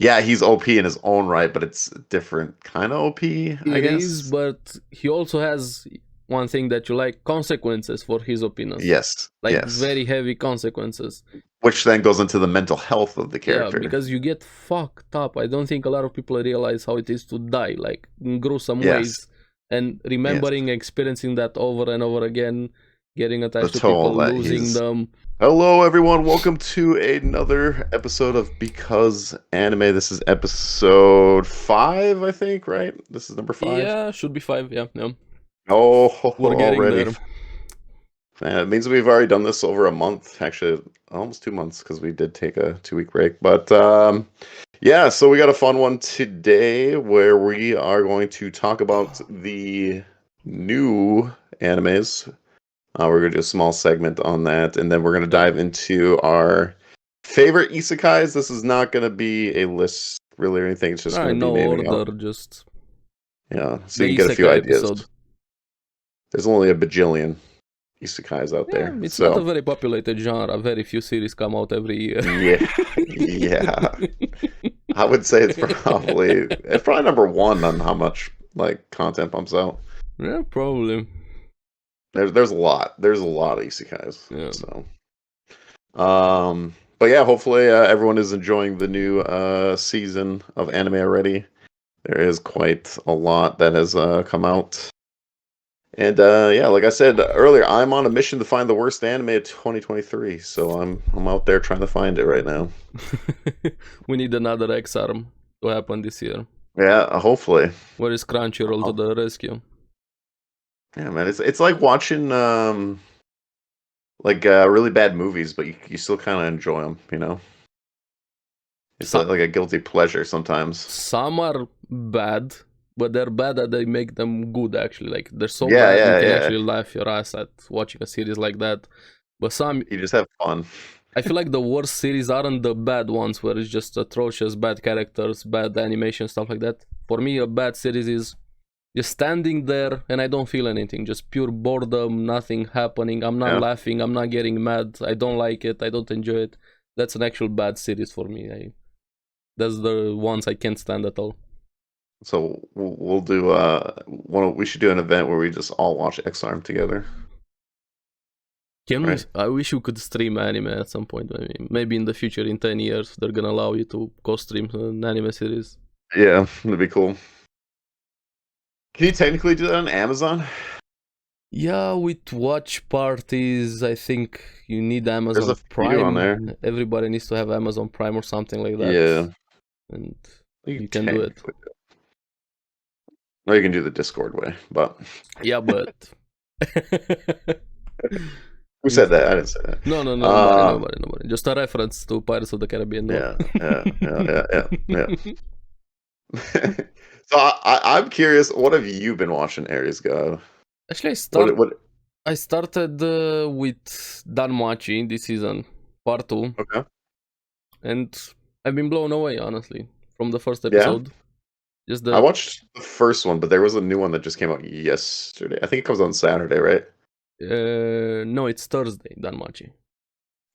Yeah, he's OP in his own right, but it's different kind of OP, I It guess. is, but he also has one thing that you like: consequences for his opinions. Yes, Like yes. very heavy consequences. Which then goes into the mental health of the character. Yeah, because you get fucked up. I don't think a lot of people realize how it is to die, like in gruesome ways. And remembering experiencing that over and over again, getting attached to people, losing them. Hello, everyone. Welcome to another episode of Because Anime. This is episode 5, I think, right? This is number 5? Yeah, should be 5, yeah. Oh, we're getting already there. Man, it means we've already done this over a month. Actually, almost 2 months, because we did take a 2-week break. But yeah, so we got a fun one today where we are going to talk about the new animes. We're going to do a small segment on that, and then we're going to dive into our favorite isekais. This is not going to be a list, really, or anything. It's just going to be naming order, out. just... Yeah, so you can get a few ideas. Episode. There's only a bajillion isekais out there. It's not a very populated genre. Very few series come out every year. Yeah. I would say it's probably number 1 on how much like content pumps out. Yeah, probably. There's a lot. There's a lot of isekais. Yeah. So, but yeah, hopefully everyone is enjoying the new season of anime already. There is quite a lot that has come out. And yeah, like I said earlier, I'm on a mission to find the worst anime of 2023. So I'm out there trying to find it right now. We need another X-Arm to happen this year. Yeah, hopefully. Where is Crunchyroll to the rescue? Yeah, man, it's like watching really bad movies, but you still kind of enjoy them, you know. It's like a guilty pleasure sometimes. Some are bad, but they're bad that they make them good. Actually, like they're so bad you can actually laugh your ass at watching a series like that. But some you just have fun. I feel like the worst series aren't the bad ones where it's just atrocious, bad characters, bad animation, stuff like that. For me, a bad series is just standing there and I don't feel anything, just pure boredom, nothing happening. I'm not laughing, I'm not getting mad, I don't like it, I don't enjoy it. That's an actual bad series for me. That's the ones I can't stand at all. So we'll do we should do an event where we just all watch X-Arm together. Can we? I wish we could stream anime at some point. Maybe in the future, in 10 years, they're gonna allow you to co-stream an anime series. Yeah, that'd be cool. Can you technically do that on Amazon? Yeah, with watch parties, I think you need Amazon Prime. On there. Everybody needs to have Amazon Prime or something like that. Yeah. And you can do it. Or you can do the Discord way, but... Yeah, but... Who said that? I didn't say that. No, nobody. Just a reference to Pirates of the Caribbean. Yeah. So I'm curious, what have you been watching, Aries God? Actually, I started with DanMachi this season, part 2. Okay. And I've been blown away, honestly, from the first episode. I watched the first one, but there was a new one that just came out yesterday. I think it comes on Saturday, right? No, it's Thursday, DanMachi.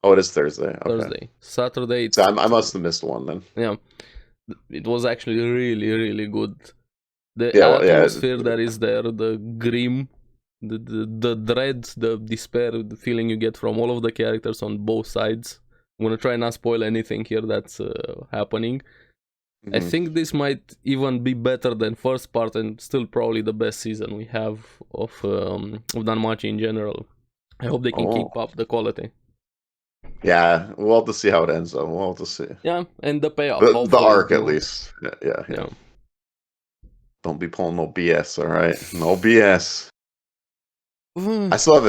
Oh, it is Thursday. Okay. Thursday. Saturday. So I must have missed one then. Yeah. It was actually really, really good. The atmosphere that is there, the grim, the dread, the despair, the feeling you get from all of the characters on both sides. I'm gonna try not spoil anything here that's happening. Mm-hmm. I think this might even be better than first part, and still probably the best season we have of DanMachi in general. I hope they can keep up the quality. Yeah, we'll have to see how it ends, though. We'll have to see. Yeah, and the payoff. The arc, at least. Yeah. Don't be pulling no BS, all right? No BS. I still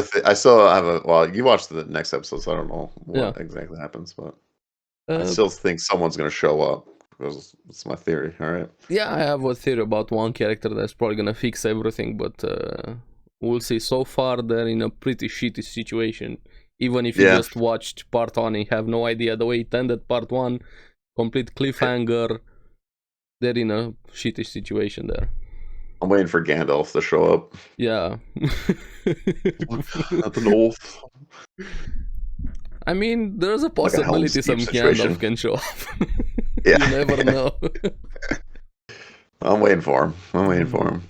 have a. Well, you watched the next episode, so I don't know what exactly happens, but I still think someone's gonna show up. Because it's my theory, all right? Yeah, I have a theory about one character that's probably gonna fix everything, but we'll see. So far, they're in a pretty shitty situation. Even if you just watched part 1 and have no idea the way it ended, part 1, complete cliffhanger, they're in a shitty situation there. I'm waiting for Gandalf to show up. Yeah. At the north. I mean, there's a possibility some Gandalf can show up. Yeah. You never know. I'm waiting for him.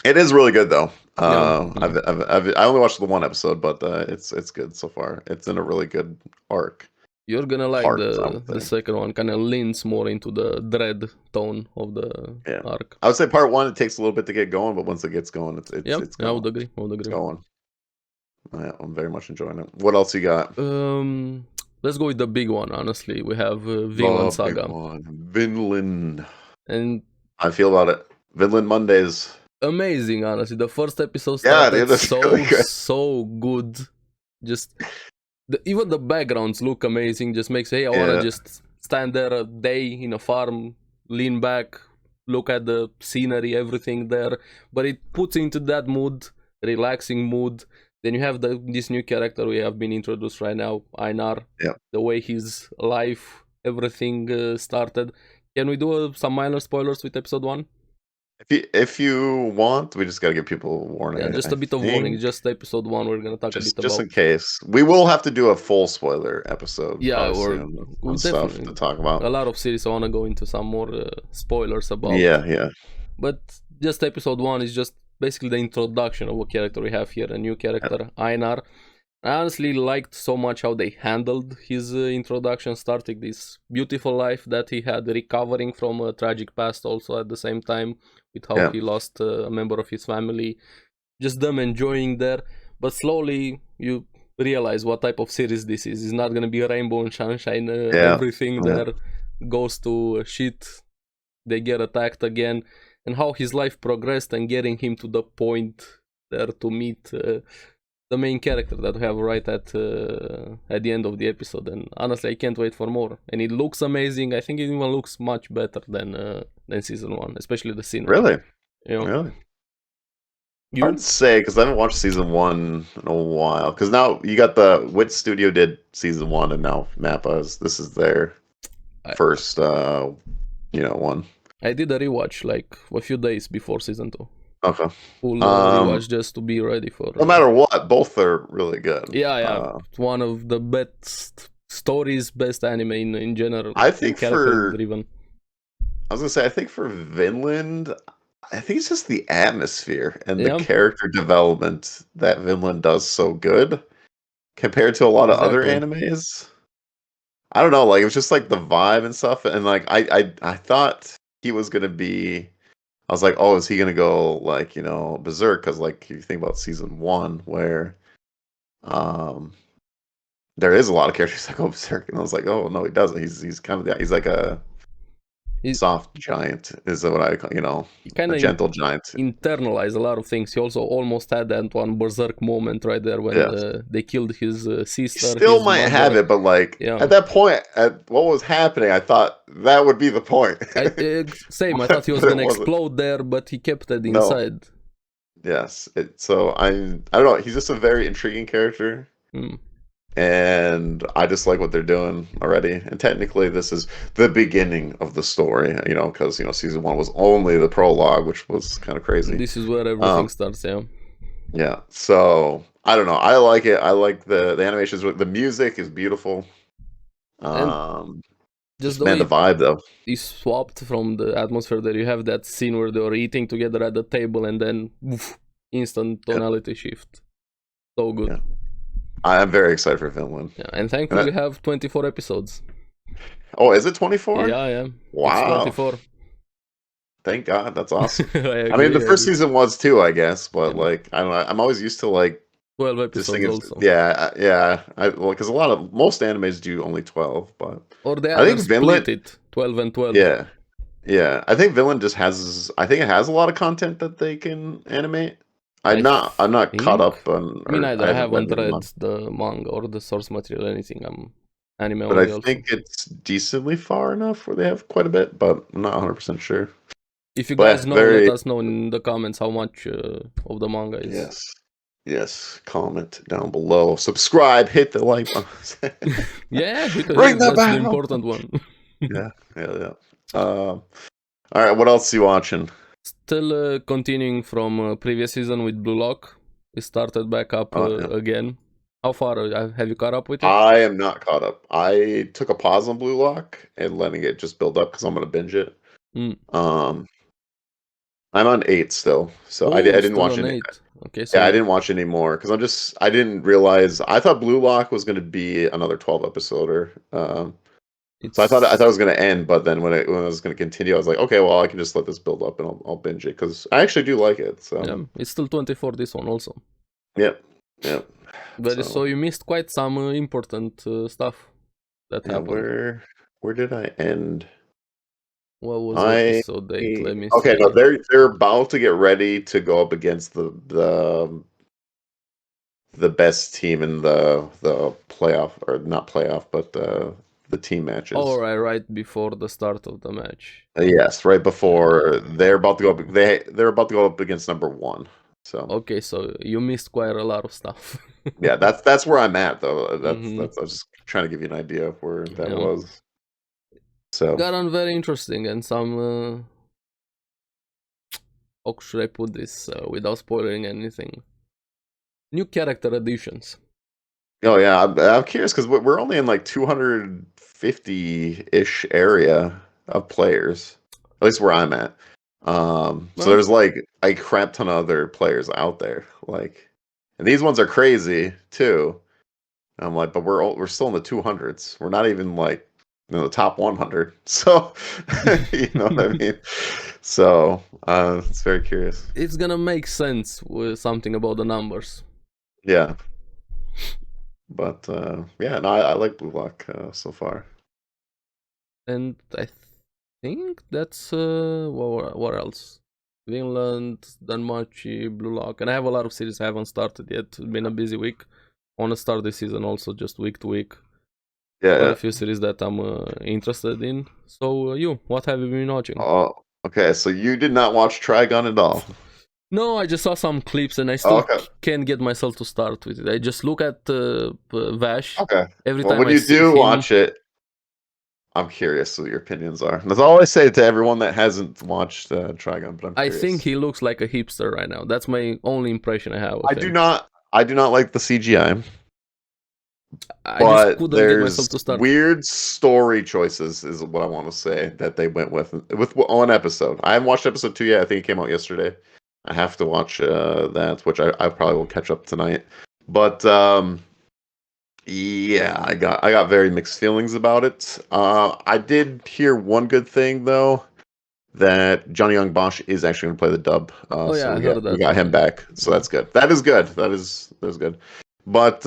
It is really good though. I only watched the one episode, but it's good so far. It's in a really good arc. You're gonna like the second one. Kind of leans more into the dread tone of the arc. I would say part one, it takes a little bit to get going, but once it gets going, it's going. I would agree. It's going. Yeah, I'm very much enjoying it. What else you got? Let's go with the big one. Honestly, we have Vinland Saga. Vinland. And I feel about it. Vinland Mondays. Amazing, honestly. The first episode started so good. Just even the backgrounds look amazing. Just makes I wanna just stand there a day in a farm, lean back, look at the scenery, everything there. But it puts into that mood, relaxing mood. Then you have this new character we have been introduced right now, Einar. Yeah. The way his life, everything started. Can we do some minor spoilers with episode 1? If you want, we just gotta give people warning. Yeah, just a bit of warning. Just episode 1, we're gonna talk a bit about. Just in case, we will have to do a full spoiler episode. Yeah, we'll stuff to talk about. A lot of series I wanna go into some more spoilers about. Yeah. But just episode 1 is just basically the introduction of what character we have here, a new character, Einar. I honestly liked so much how they handled his introduction, starting this beautiful life that he had, recovering from a tragic past also at the same time, with how he lost a member of his family, just them enjoying there. But slowly you realize what type of series this is. It's not going to be rainbow and sunshine, everything there goes to shit, they get attacked again, and how his life progressed and getting him to the point there to meet the main character that we have right at the end of the episode. And honestly, I can't wait for more. And it looks amazing. I think it even looks much better than season 1, especially the scene. Really? Really? Hard to say, because I haven't watched season 1 in a while. Because now you got which studio did season 1, and now Mappa this is their first one. I did a rewatch like a few days before season 2. Okay. Full rewatch just to be ready for. No matter what, both are really good. Yeah. One of the best stories, best anime in general. I think I was gonna say, I think for Vinland, I think it's just the atmosphere and the character development that Vinland does so good compared to a lot of other animes. I don't know, like it was just like the vibe and stuff, and like I thought he was gonna be. I was like, oh, is he gonna go like berserk? Because like you think about season 1, where there is a lot of characters that go berserk, and I was like, oh no, he doesn't. He's kind of he's like a soft giant, is what I a gentle giant. Internalized a lot of things. He also almost had that one berserk moment right there when they killed his sister. He still might have it, but like at that point, at what was happening, I thought that would be the point. Same. I thought he was gonna explode there, but he kept it inside. No. Yes. So I don't know. He's just a very intriguing character. And I just like what they're doing already. And technically, this is the beginning of the story, because season 1 was only the prologue, which was kind of crazy. This is where everything starts. Yeah. So I don't know. I like it. I like the animations. The music is beautiful. Just the vibe though. Is swapped from the atmosphere that you have that scene where they were eating together at the table, and then instant tonality shift. So good. Yeah. I am very excited for Finland. Yeah, and thankfully we have 24 episodes. Oh, is it 24? Yeah. Wow. It's 24. Thank God, that's awesome. I mean, the first season was too, I guess, but like I don't know. I'm always used to like 12 episodes also. Yeah. Because most animes do only 12, but or they I think Vinland split it 12 and 12. Yeah. I think Vinland just has. I think it has a lot of content that they can animate. I'm not caught up on. Me neither. I haven't read the manga or the source material or anything. I'm anime but I think it's decently far enough where they have quite a bit, but I'm not 100% sure. If you guys know, let us know in the comments how much of the manga is. Yes. Comment down below. Subscribe. Hit the like button. Yeah, because that's the important one. Yeah. All right. What else are you watching? Still continuing from previous season with Blue Lock. We started back up again. How far have you caught up with it? I am not caught up. I took a pause on Blue Lock and letting it just build up because I'm gonna binge it. I'm on 8 still, so I didn't watch on any. 8. Okay, so yeah, I didn't watch any more because I didn't realize. I thought Blue Lock was gonna be another 12 episoder. So I thought it was gonna end, but then when it was gonna continue, I was like, okay, well, I can just let this build up and I'll binge it because I actually do like it. So yeah, it's still 24 this one also. Yep. But so you missed quite some important stuff that happened. Where did I end? What was episode 8? Let me okay, see. no, they're about to get ready to go up against the best team in the playoff, or not playoff, but the team matches. Oh, right before the start of the match. Yes, right before they're about to go up. They're about to go up against number 1. So okay, so you missed quite a lot of stuff. yeah, that's where I'm at though. That's I was just trying to give you an idea of where that was. So gotten very interesting and some. How should I put this without spoiling anything? New character additions. Oh yeah, I'm curious because we're only in like 250-ish area of players, at least where I'm at. So there's like a crap ton of other players out there, like, and these ones are crazy too. I'm like, but we're still in the 200s. We're not even like in the top 100. So you know what I mean. So it's very curious. It's gonna make sense with something about the numbers. Yeah. But yeah, no, I like Blue Lock so far. And I think that's what else? Vinland, DanMachi, Blue Lock, and I have a lot of series I haven't started yet. It's been a busy week. I want to start this season also, just week to week. Yeah, a few series that I'm interested in. So what have you been watching? Oh, okay. So you did not watch Trigun at all? No, I just saw some clips and I still can't get myself to start with it. I just look at Vash. Okay. Every well, time when I you see do him, watch it, I'm curious what your opinions are. That's all I say to everyone that hasn't watched Trigun. But I think he looks like a hipster right now. That's my only impression I have of him. I do not like the CGI. I just couldn't get myself to start. Weird story choices is what I want to say that they went with one episode. I haven't watched episode 2 yet. I think it came out yesterday. I have to watch that, which I probably will catch up tonight. But yeah, I got very mixed feelings about it. I did hear one good thing though, that Johnny Young Bosch is actually going to play the dub. So we got him back, so that's good. That is good. That is good. But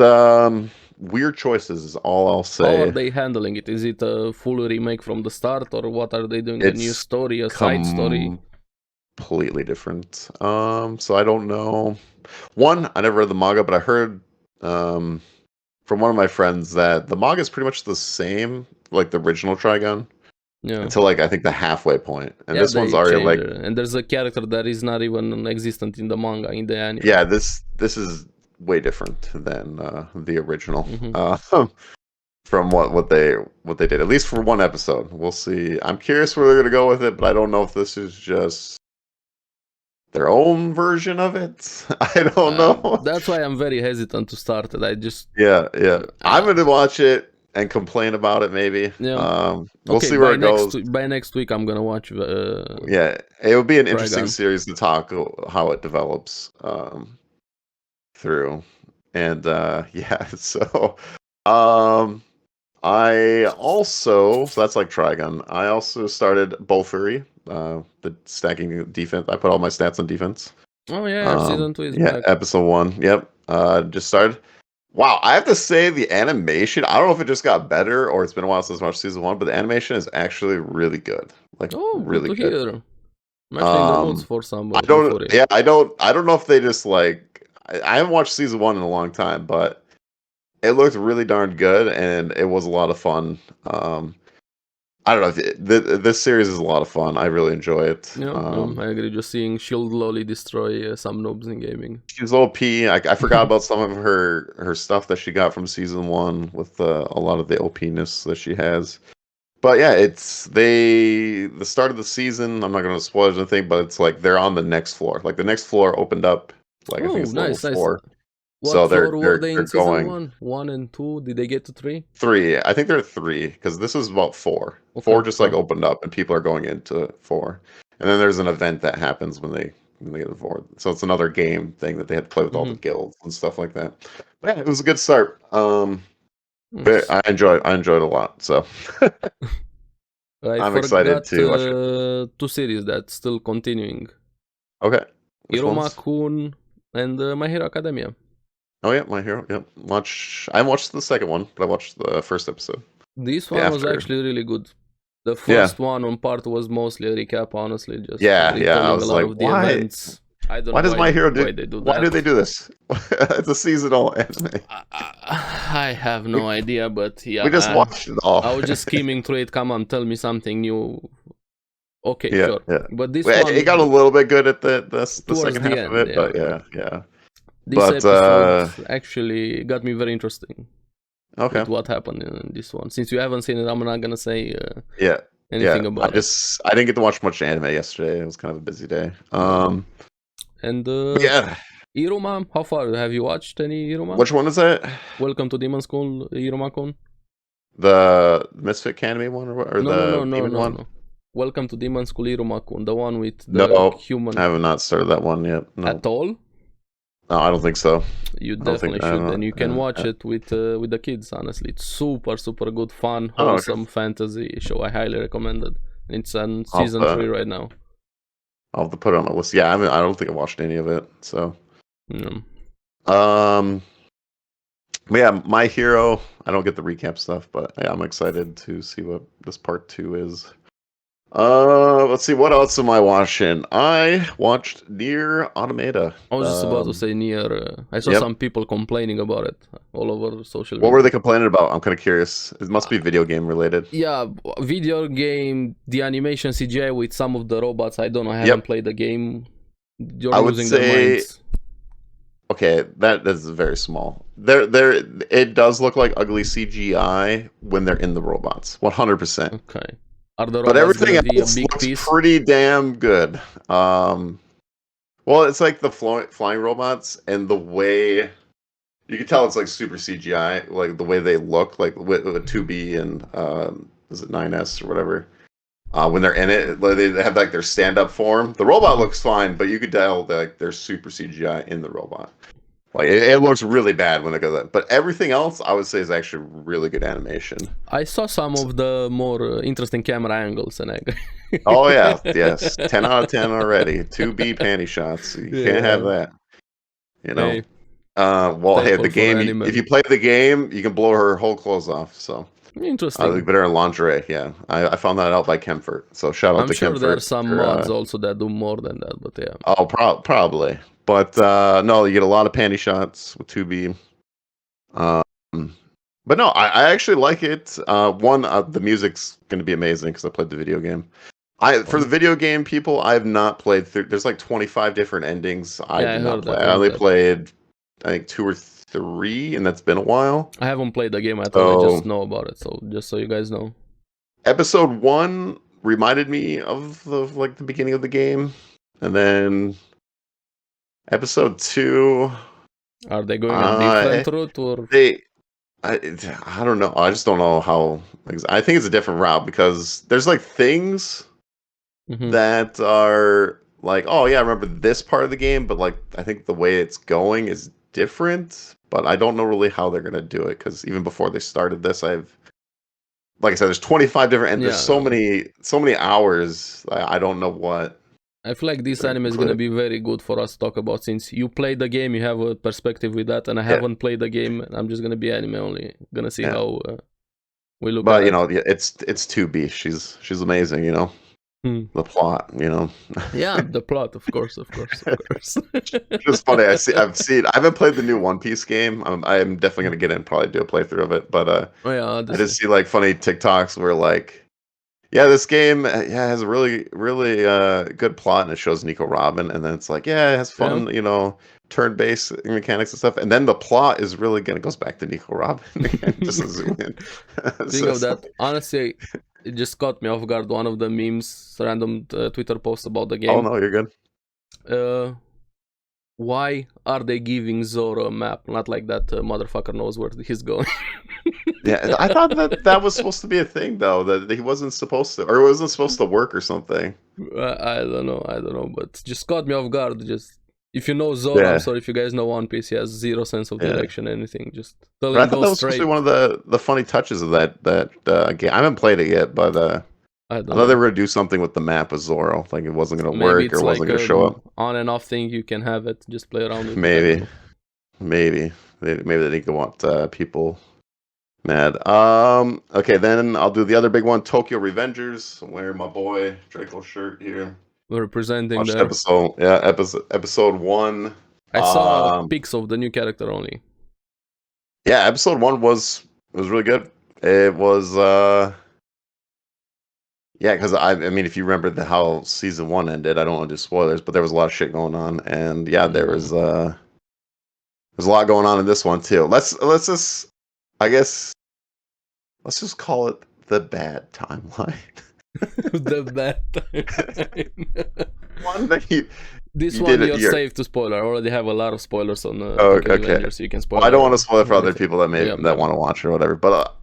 weird choices is all I'll say. How are they handling it? Is it a full remake from the start, or what are they doing? A new story, a side story? Completely different. So I don't know. One, I never read the manga, but I heard from one of my friends that the manga is pretty much the same, like the original Trigun. Yeah. Until like I think the halfway point, and this one's already like. And there's a character that is not even existent in the manga, in the anime. Yeah, this is way different than the original. From what they did, at least for one episode. We'll see. I'm curious where they're gonna go with it, but I don't know if this is just their own version of it. I don't know. That's why I'm very hesitant to start it. I just I'm gonna watch it and complain about it maybe. We'll see where it goes. By next week, I'm gonna watch. Yeah, it would be an interesting series to talk how it develops through, and so I also, so that's like Trigun. I also started BOFURI, the stacking defense. I put all my stats on defense. Oh yeah, season 2 is back. Episode 1. Yep. Just started. Wow, I have to say the animation, I don't know if it just got better or it's been a while since I watched season 1, but the animation is actually really good. Like really good. Hear. I'm actually in the mood for some. I don't know if they just like I haven't watched season 1 in a long time, but it looked really darn good and it was a lot of fun. I don't know. This series is a lot of fun. I really enjoy it. Yeah, I agree. Just seeing Shield Lolly destroy some noobs in gaming. She's OP. I forgot about some of her stuff that she got from season 1 with a lot of the OP-ness that she has. But yeah, it's the start of the season. I'm not going to spoil anything, but it's like they're on the next floor. Like the next floor opened up. Like I think it's level 4. What floor were they they're in season going 1? 1 and 2? Did they get to 3? 3. I think they're 3 because this is about 4. Okay, 4 just like opened up and people are going into 4, and then there's an event that happens when they get to 4. So it's another game thing that they had to play with all the guilds and stuff like that. But yeah, it was a good start. But I enjoyed it a lot. So I'm excited to watch it. 2 series that's still continuing. Okay. Iruma-kun and My Hero Academia. Oh yeah, My Hero. Yep. I watched the second one, but I watched the first episode. This one was actually really good. The first one on part was mostly a recap, honestly, just retelling I was a lot like, of the events. I don't why know does My Hero do? Why do they do this? It's a seasonal anime. I have no idea, but yeah, we just watched it all. I was just skimming through it. Come on, tell me something new. Okay, sure. Yeah. But this one, it got a little bit good at the second half end, of it, but yeah. This episode actually got me very interesting. Okay. With what happened in this one. Since you haven't seen it, I'm not gonna say anything about it. I didn't get to watch much anime yesterday. It was kind of a busy day. Iruma, how far have you watched any Iruma? Which one is that? Welcome to Demon School, Iruma-kun. The Misfit Academy one or no, Demon one? No. Welcome to Demon School Iruma-kun, the one with the human. I have not started that one yet. No. At all? No, I don't think so. You definitely should, and you can watch it with the kids. Honestly, it's super good, fun, wholesome fantasy show. I highly recommend it. It's on season 3 right now. I'll have to put it on my list. Yeah, I don't think I watched any of it. So, but yeah, My Hero. I don't get the recap stuff, but yeah, I'm excited to see what this part 2 is. Let's see, what else am I watching? I watched Nier Automata. I was just about to say Nier. I saw some people complaining about it all over social media. What were they complaining about? I'm kind of curious. It must be video game related. Yeah, video game, the animation CGI with some of the robots. I don't know. I haven't played the game. You're losing their minds. Okay, that is very small. It does look like ugly CGI when they're in the robots. 100%. Okay. But everything else looks pretty damn good. Well, it's like the flying robots and the way you can tell it's like super CGI, like the way they look, like with 2B and is it 9S or whatever. When they're in it, they have like their stand-up form. The robot looks fine, but you could tell that they're super CGI in the robot. Like it looks really bad when they go that, but everything else I would say is actually really good animation. I saw some of the more interesting camera angles, and oh yeah, yes, 10 out of 10 already. 2B panty shots, you can't have that. You know. Hey, the game. If you play the game, you can blow her whole clothes off. So interesting. Leave her in lingerie. Yeah, I found that out by Kemfert. So shout out to Kemfert. I'm sure there's some mods also that do more than that, but yeah. Oh, probably. But no, you get a lot of panty shots with 2B. But no, I actually like it. The music's going to be amazing because I played the video game. For the video game people, I have not played through. There's like 25 different endings. I did not play. I only played, I think, 2 or 3, and that's been a while. I haven't played the game at all. I just know about it. So just so you guys know, episode 1 reminded me of the beginning of the game, and then episode 2. Are they going a different route or I don't know. I just don't know how. I think it's a different route because there's like things that are like, oh yeah, I remember this part of the game, but like I think the way it's going is different. But I don't know really how they're gonna do it because even before they started this, like I said, there's 25 different and there's so many hours. I don't know what. I feel like this anime is going to be very good for us to talk about since you played the game, you have a perspective with that, and I haven't played the game. I'm just going to be anime only. Going to see how we look at it. But, it's 2B. She's amazing, The plot, Yeah, the plot, of course. It's just funny. I haven't played the new One Piece game. I'm definitely going to get in and probably do a playthrough of it. But I just see like funny TikToks where like, yeah, this game has a really, really good plot, and it shows Nico Robin, and then it's like, it has fun, turn-based mechanics and stuff, and then the plot is really goes back to Nico Robin again, just to zoom in. Speaking of that, honestly, it just caught me off guard. One of the memes, random Twitter posts about the game. Oh no, you're good. why are they giving Zoro a map? Not like that motherfucker knows where he's going. Yeah, I thought that was supposed to be a thing, though, that he wasn't supposed to, or it wasn't supposed to work or something. I don't know, but just caught me off guard. Just if you know Zoro, I'm sorry if you guys know One Piece, he has zero sense of direction, anything. Just tell him I thought go that was straight. supposed to be one of the funny touches of that game. I haven't played it yet, but I thought they were gonna do something with the map of Zoro, like it wasn't gonna work or wasn't gonna show up. On and off thing, you can have it, just play around with it. Maybe they didn't want people mad. Okay, then I'll do the other big one, Tokyo Revengers. I'm wearing my boy Draco shirt here. We're representing Watched episode 1. I saw pics of the new character only. Yeah, episode 1 was really good. It was yeah, because I mean, if you remember how season 1 ended, I don't want to do spoilers, but there was a lot of shit going on, and yeah, there's a lot going on in this one too. Let's just, I guess, let's just call it the bad timeline. The bad timeline. One that you're safe to spoiler. I already have a lot of spoilers on okay. So you can spoil. Well, I don't want to spoil it for other people that want to watch or whatever, but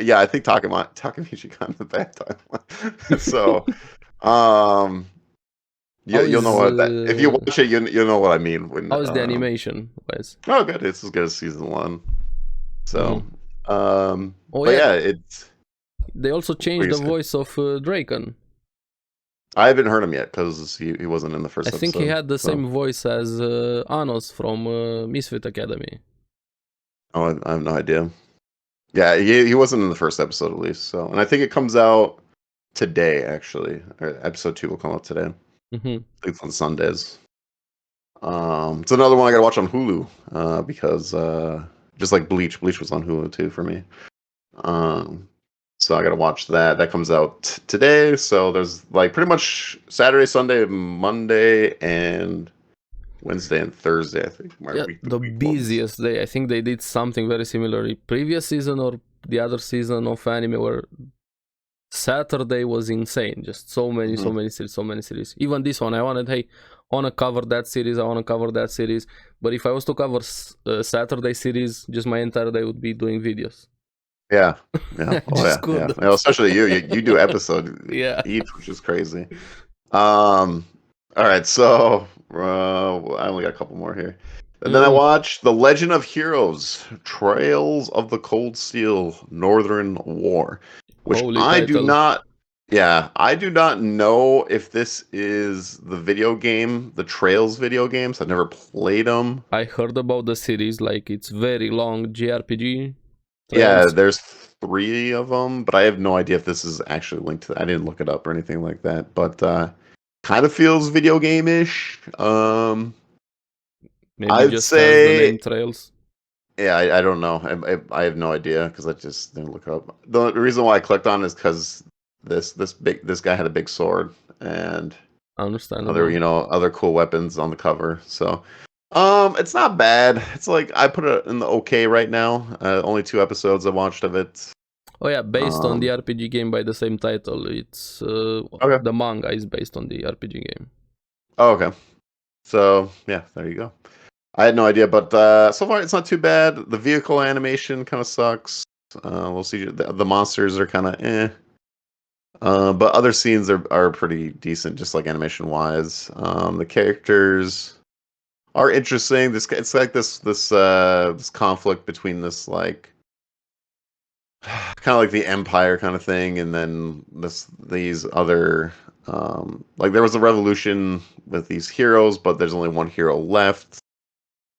yeah, I think Takemichi got in the bad timeline. So, you'll know what that. If you watch it, you'll know what I mean. How is the animation, guys? Oh, good. It's as good as season 1. So, but yeah, it's. They also changed the voice of Draken. I haven't heard him yet because he wasn't in the first episode. I think he had the same voice as Anos from Misfit Academy. Oh, I have no idea. Yeah, he wasn't in the first episode at least. So, and I think it comes out today. Actually, episode 2 will come out today. Mm-hmm. It's on Sundays. It's another one I gotta watch on Hulu because just like Bleach was on Hulu too for me. So I gotta watch that. That comes out today. So there's like pretty much Saturday, Sunday, Monday, and Wednesday and Thursday, I think. The busiest day. I think they did something very similar previous season or the other season of anime where Saturday was insane. Just so many series. Even this one, I want to cover that series. But if I was to cover Saturday series, just my entire day would be doing videos. Yeah. Yeah, especially you do episode each, which is crazy. All right, so I only got a couple more here. And then I watched The Legend of Heroes: Trails of the Cold Steel Northern War, which I do not know if this is the video game, the Trails video games. I've never played them. I heard about the series, like it's very long JRPG. Yeah, there's 3 of them, but I have no idea if this is actually linked to that. I didn't look it up or anything like that, but kind of feels video game-ish. Maybe I'd just say the name Trails. Yeah, I don't know. I have no idea because I just didn't look it up. The reason why I clicked on it is because this guy had a big sword and other cool weapons on the cover. So it's not bad. It's like I put it in the okay right now. Only 2 episodes I watched of it. Oh yeah, based on the RPG game by the same title. It's the manga is based on the RPG game. Oh, okay. So yeah, there you go. I had no idea, but so far it's not too bad. The vehicle animation kind of sucks. We'll see. The monsters are kind of but other scenes are pretty decent, just like animation wise. The characters are interesting. It's like this conflict between this like kind of like the Empire kind of thing, and then these other like there was a revolution with these heroes, but there's only one hero left.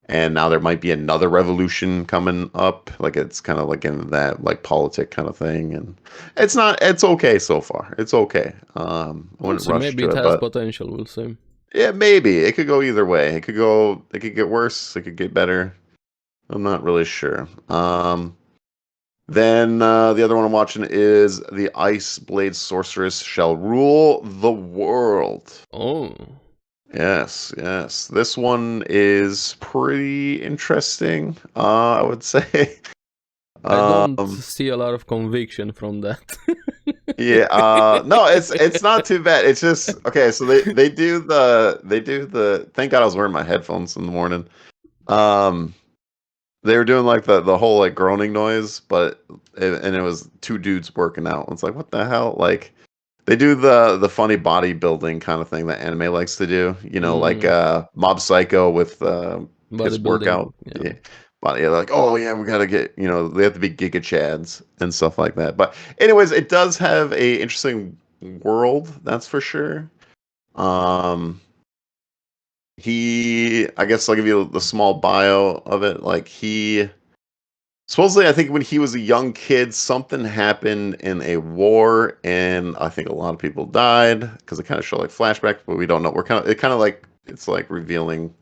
And now there might be another revolution coming up. Like it's kind of like in that like politic kind of thing, and it's okay so far. It's okay. I wouldn't rush maybe to it has potential. We'll see. Yeah, maybe it could go either way. It could get worse. It could get better. I'm not really sure. Then the other one I'm watching is The Ice Blade Sorceress Shall Rule the World. Oh. Yes. This one is pretty interesting, I would say. I don't see a lot of conviction from that. Yeah, no, it's not too bad. It's just okay. So they do the. Thank God I was wearing my headphones in the morning. Um, they were doing like the whole like groaning noise, and it was two dudes working out. It's like what the hell? Like they do the funny bodybuilding kind of thing that anime likes to do. Like Mob Psycho with his Bodybuilding. workout. Yeah. Yeah. Body, like, oh yeah, we gotta get, they have to be Giga Chads and stuff like that. But anyways, it does have a interesting world, that's for sure. I guess I'll give you the small bio of it. Like supposedly, I think when he was a young kid, something happened in a war, and I think a lot of people died because they kind of show like flashbacks, but we don't know. It's like revealing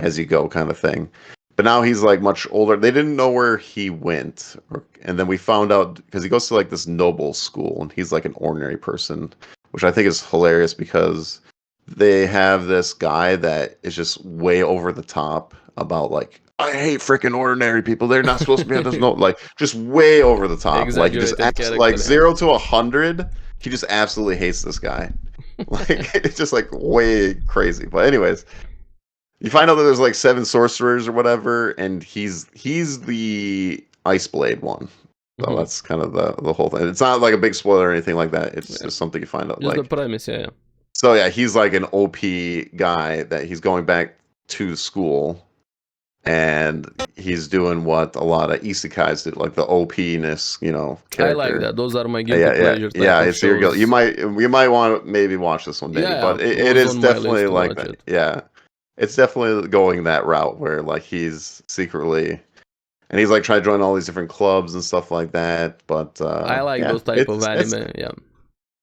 as you go kind of thing. But now he's like much older. They didn't know where he went, and then we found out because he goes to like this noble school, and he's like an ordinary person, which I think is hilarious because they have this guy that is just way over the top about like I hate freaking ordinary people. They're not supposed to be on this note. Like just way over the top. Like just like 0 to 100. He just absolutely hates this guy. Like it's just like way crazy. But anyways, you find out that there's like 7 sorcerers or whatever, and he's the Ice Blade one. So that's kind of the whole thing. It's not like a big spoiler or anything like that. It's just something you find out. Just the premise, yeah. So yeah, he's like an OP guy that he's going back to school, and he's doing what a lot of isekais do, like the OP-ness, character. I like that. Those are my guilty pleasure. Yeah, it's your guilt. You might want to maybe watch this one, maybe, but it is definitely like that. Yeah, it's definitely going that route where like he's secretly, and he's like trying to join all these different clubs and stuff like that. But I like those type of anime. Yeah.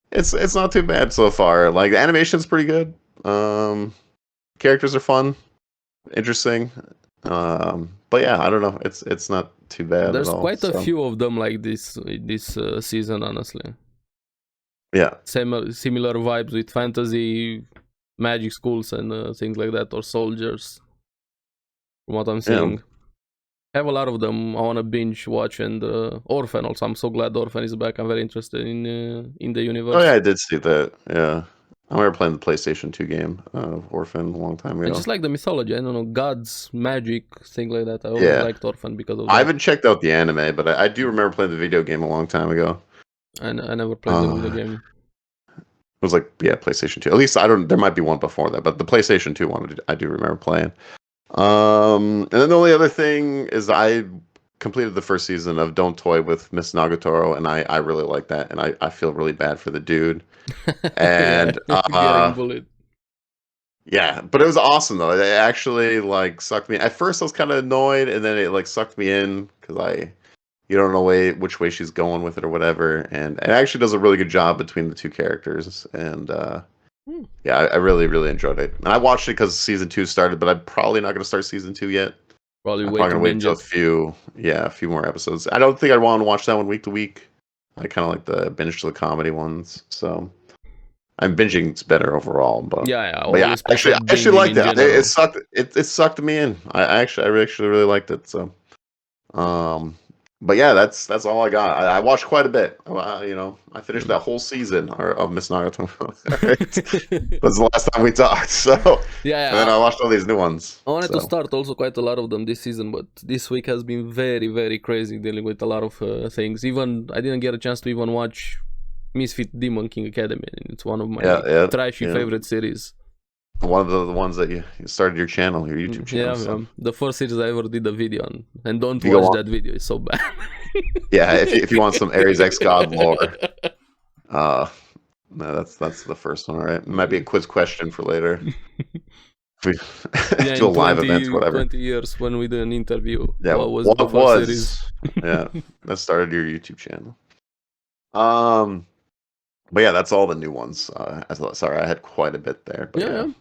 It's not too bad so far. Like the animation's pretty good. Characters are fun, interesting. But yeah, I don't know. It's not too bad. There's at all, quite a few of them like this season, honestly. Yeah. Similar vibes with fantasy, magic schools, and things like that, or soldiers. From what I'm seeing. Yeah. I have a lot of them I want to binge watch, and Orphen also. I'm so glad Orphen is back. I'm very interested in the universe. Oh yeah, I did see that. Yeah, I remember playing the PlayStation 2 game of Orphen a long time ago. I just like the mythology. I don't know, gods, magic, things like that. I always liked Orphen because of that. I haven't checked out the anime, but I do remember playing the video game a long time ago. I never played the video game. It was like PlayStation 2. At least there might be one before that, but the PlayStation 2 one I do remember playing. And then the only other thing is I completed the first season of Don't Toy with Miss Nagatoro, and I really like that, and I feel really bad for the dude. And getting bullied. Yeah, but it was awesome though. It actually like sucked me. At first I was kind of annoyed, and then it like sucked me in because you don't know which way she's going with it or whatever, and it actually does a really good job between the two characters, and yeah, I really, really enjoyed it. And I watched it because season 2 started, but I'm probably not going to start season 2 yet. I'm probably going to wait until a few more episodes. I don't think I want to watch that one week to week. I kind of like the binge to the comedy ones. So I'm binging. It's better overall, but yeah. I actually liked that. It sucked. It sucked me in. I actually really liked it. So, but yeah, that's all I got. I watched quite a bit. I finished that whole season of Miss Naruto. That was the last time we talked. So yeah. And then I watched all these new ones. I wanted to start also quite a lot of them this season, but this week has been very, very crazy dealing with a lot of things. Even I didn't get a chance to even watch Misfit Demon King Academy. It's one of my trashy favorite series. One of the ones that you started your channel, your YouTube channel. Yeah, so. The first series I ever did a video on, and don't watch that video. It's so bad. Yeah, if you want some Ares X God lore, no, that's the first one. All right, it might be a quiz question for later. Do a live event, whatever. 20 years when we did an interview. Yeah, what was series? Yeah, that started your YouTube channel. But yeah, that's all the new ones. Sorry, I had quite a bit there. But yeah.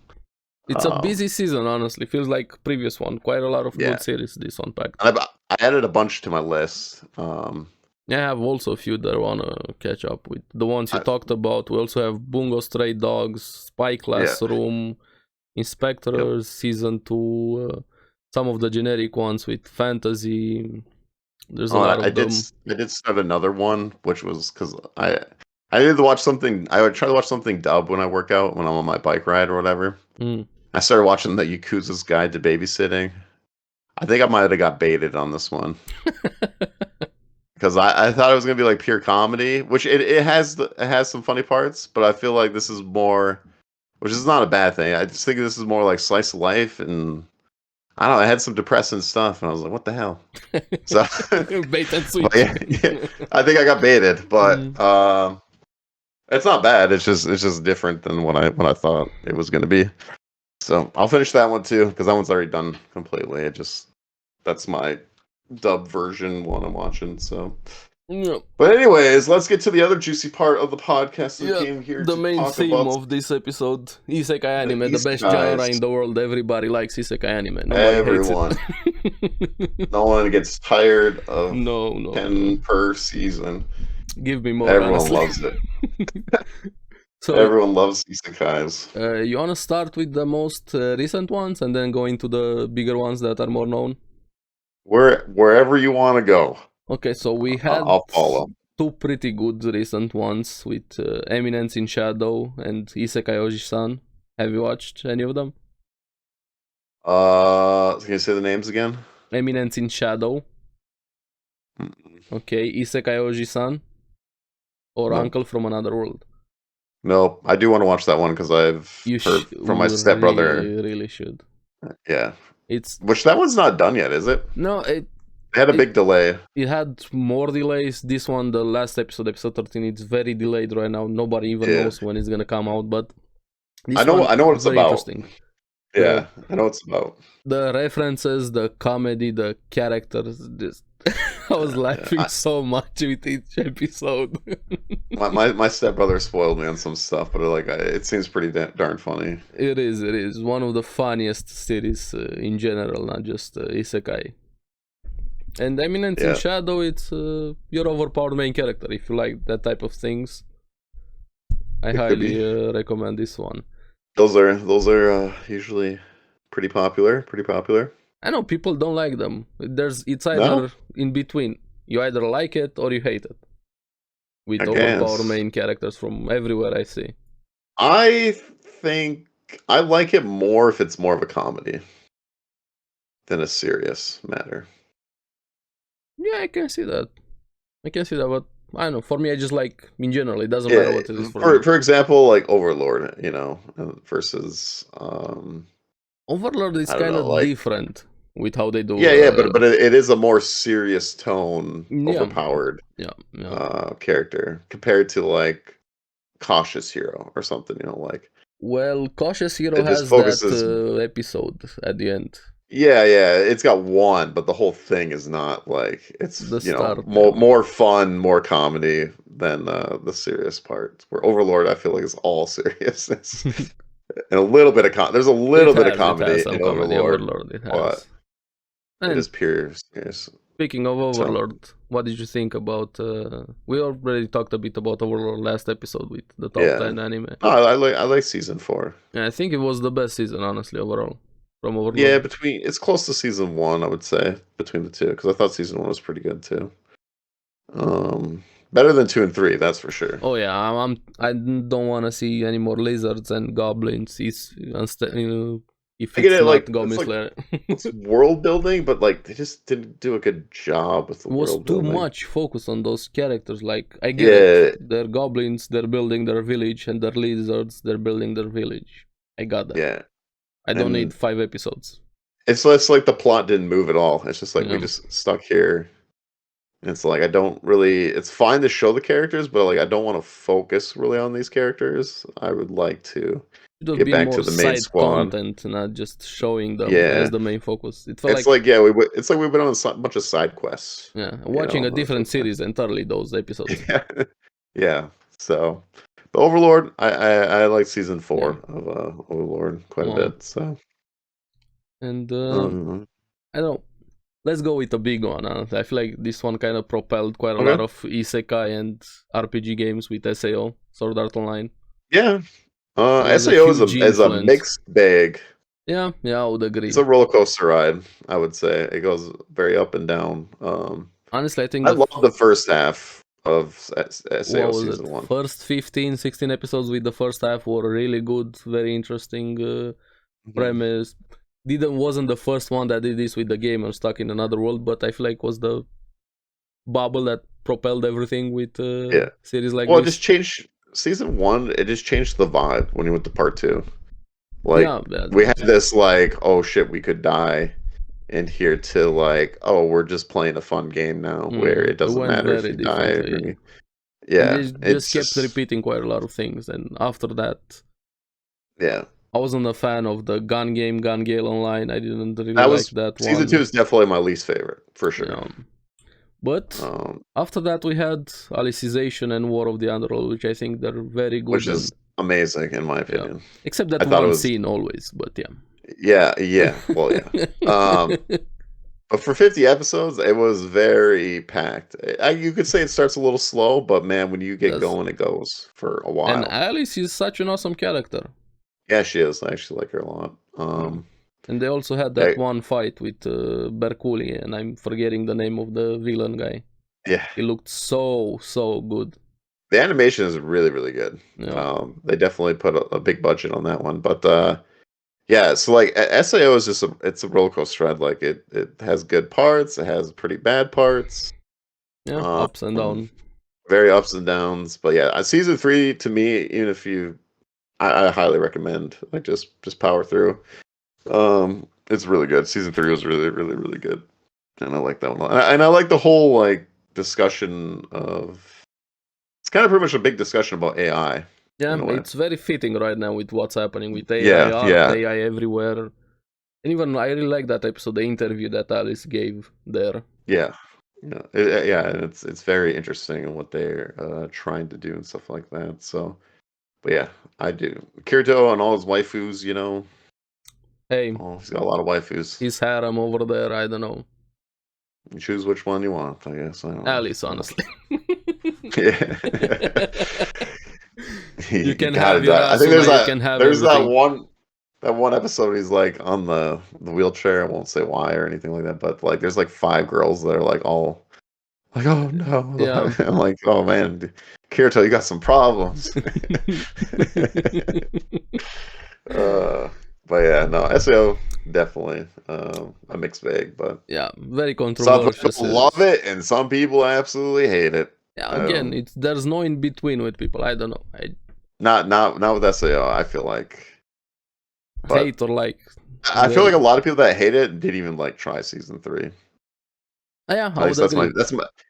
It's a busy season, honestly. Feels like previous one. Quite a lot of good series this one packed. I added a bunch to my list. I have also a few that I want to catch up with. The ones you talked about. We also have Bungo Stray Dogs, Spy Classroom, Inspectors, Season 2, some of the generic ones with fantasy. There's a lot of them. I did start another one, which was because I need to watch something. I would try to watch something dubbed when I work out, when I'm on my bike ride or whatever. I started watching the Yakuza's Guide to Babysitting. I think I might have got baited on this one. Because I thought it was gonna be like pure comedy, which it has some funny parts, but I feel like this is more, which is not a bad thing. I just think this is more like slice of life, and I don't know. It had some depressing stuff, and I was like, "What the hell?" So bait and switch. Yeah, I think I got baited, but it's not bad. It's just different than what I thought it was gonna be. So I'll finish that one too, because that one's already done completely. That's my dub version one I'm watching. So, but anyways, let's get to the other juicy part of the podcast. We came here the to main talk theme about of this episode: Isekai Anime, the best Isekais. genre in the world. Everybody likes Isekai Anime. Everyone. No one gets tired of no 10 per season. Give me more. Everyone honestly. loves it. So, everyone loves isekais. You want to start with the most recent ones and then go into the bigger ones that are more known? Wherever you want to go. Okay, so we had I'll follow. Two pretty good recent ones with Eminence in Shadow and Isekai Oji-san. Have you watched any of them? Can you say the names again? Eminence in Shadow. Okay, Isekai Oji-san. Or Uncle from Another World. No, I do want to watch that one because I've heard from my stepbrother. You really should. Yeah. Which that one's not done yet, is it? No, it had a big delay. It had more delays. This one, the last episode 13, it's very delayed right now. Nobody even knows when it's gonna come out, but I know what it's about. Yeah, I know what it's about. The references, the comedy, the characters, just I was laughing so much with each episode. my stepbrother spoiled me on some stuff, but it seems pretty darn funny. It is one of the funniest series in general, not just Isekai. And Eminence in Shadow, it's your overpowered main character. If you like that type of things, I highly recommend this one. Those are usually pretty popular. I know people don't like them. It's either in between. You either like it or you hate it. With overpowered main characters from everywhere I see. I think I like it more if it's more of a comedy than a serious matter. Yeah, I can see that. But I don't know. For me, I just like, in general, it doesn't matter what it is for me. For example, like Overlord, versus... Overlord is kind of different with how they do. But it is a more serious tone, overpowered character compared to like Cautious Hero or something, Well, Cautious Hero has that episode at the end. Yeah, it's got one, but the whole thing is not like it's more fun, more comedy than the serious part. Where Overlord, I feel like, is all seriousness. And a little bit of there's a little bit of comedy in Overlord, but it is pure serious. Speaking of Overlord, what did you think about? We already talked a bit about Overlord last episode with the top 10 anime. Oh, I like season 4. Yeah, I think it was the best season, honestly, overall. From Overlord. Yeah, it's close to season 1, I would say, between the two, because I thought season 1 was pretty good too. Better than 2 and 3, that's for sure. Oh yeah, I don't want to see any more lizards and goblins. If it's not Goblin Slayer. It's world building, but like they just didn't do a good job with the world building. It was too much focus on those characters. Like I get it. They're goblins, they're building their village, and they're lizards, they're building their village. I got that. Yeah. I don't need 5 episodes. It's like the plot didn't move at all. It's just like we just stuck here. It's like it's fine to show the characters, but like I don't want to focus really on these characters. I would like to get back to the main squad content, not just showing them as the main focus. It's like we've been on a bunch of side quests. Yeah, watching a different series entirely, those episodes. Yeah. So, but Overlord, I like season 4 of Overlord quite a bit. So, and I don't. Let's go with a big one. I feel like this one kind of propelled quite a lot of Isekai and RPG games with SAO, Sword Art Online. Yeah. SAO is a mixed bag. Yeah, I would agree. It's a roller coaster ride, I would say. It goes very up and down. Honestly, I think I love the first half of SAO season 1. First 15, 16 episodes with the first half were really good, very interesting premise. Wasn't the first one that did this with the game and stuck in another world, but I feel like was the bubble that propelled everything with series like this. It just changed season 1. It just changed the vibe when you went to part 2. Like we had this like, oh shit, we could die, and here to like, oh, we're just playing a fun game now where it doesn't matter if you die. Yeah, and they just kept repeating quite a lot of things, and after that, I wasn't a fan of the Gun Gale Online. I didn't really like that one. Season 2 is definitely my least favorite, for sure. Yeah. But after that, we had Alicization and War of the Underworld, which I think they're very good. Which is amazing, in my opinion. Yeah. Except that one scene always, but yeah. Well, yeah. But for 50 episodes, it was very packed. You could say it starts a little slow, but man, when you get going, it goes for a while. And Alice is such an awesome character. Yeah, she is. I actually like her a lot. And they also had that one fight with Berkuli, and I'm forgetting the name of the villain guy. Yeah. He looked so good. The animation is really, really good. Yeah. They definitely put a big budget on that one. But yeah, so like SAO is just it's a roller coaster ride. Like it has good parts, it has pretty bad parts. Yeah, ups and downs. Very ups and downs. But yeah, season 3 to me, even if I highly recommend. Like just power through. It's really good. Season 3 was really, really, really good, and I like that one a lot. And I like the whole like discussion of. It's kind of pretty much a big discussion about AI. Yeah, it's very fitting right now with what's happening with AI, AI everywhere. And even I really like that episode, the interview that Alice gave there. Yeah. And it's very interesting in what they're trying to do and stuff like that. So, but yeah, I do. Kirito and all his waifus, Hey, he's got a lot of waifus. His harem over there, I don't know. You choose which one you want, I guess. I don't know. Alice, honestly. Yeah. You can have your I think there's everything. that one episode he's like on the wheelchair. I won't say why or anything like that, but like there's like 5 girls that are like all like, oh no. Yeah. I'm like, oh man, Kirito, you got some problems. But yeah, no, SAO definitely a mixed bag, but yeah, very controversial. Some people love it and some people absolutely hate it. Yeah, again, there's no in between with people. I don't know. Not with SAO. I feel like hate or like. I feel like a lot of people that hate it didn't even like try season 3. Yeah, I would agree.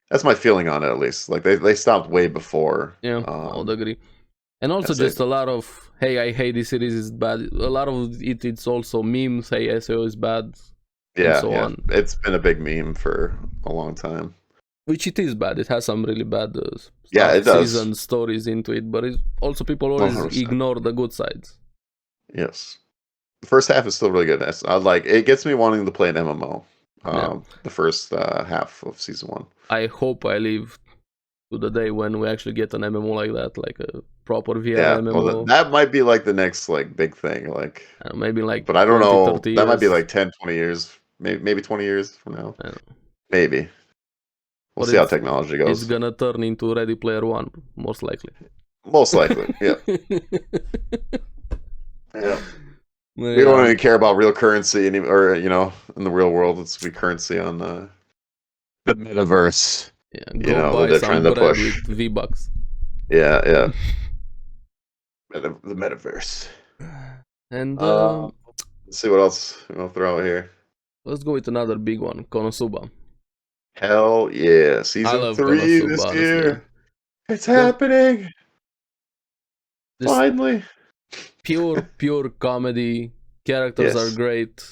That's my feeling on it, at least. Like they stopped way before. Yeah, I would agree. And also just a lot of, hey, I hate this series, is bad. A lot of it's also memes, hey, SAO is bad. Yeah, and so on. It's been a big meme for a long time. Which it is bad. It has some really bad it does. season stories into it, but also people always 100%. Ignore the good sides. Yes. The first half is still really good. It gets me wanting to play an MMO. The first half of season 1. I hope I live to the day when we actually get an MMO like that, like a proper VR MMO. Well, that might be like the next like big thing, like maybe like. But I don't know. That years. Might be like 10, 20 years, maybe 20 years from now. Maybe. We'll see how technology goes. It's gonna turn into Ready Player One, most likely. Most likely, yeah. Yeah. We don't even care about real currency or in the real world. It's currency on the metaverse. Yeah, buy they're trying to push with V-Bucks. Yeah. The metaverse. And let's see what else we'll throw out here. Let's go with another big one, Konosuba. Hell yeah, season 3 Konosuba, this year. Honestly. It's happening. Finally. Pure comedy. Characters are great.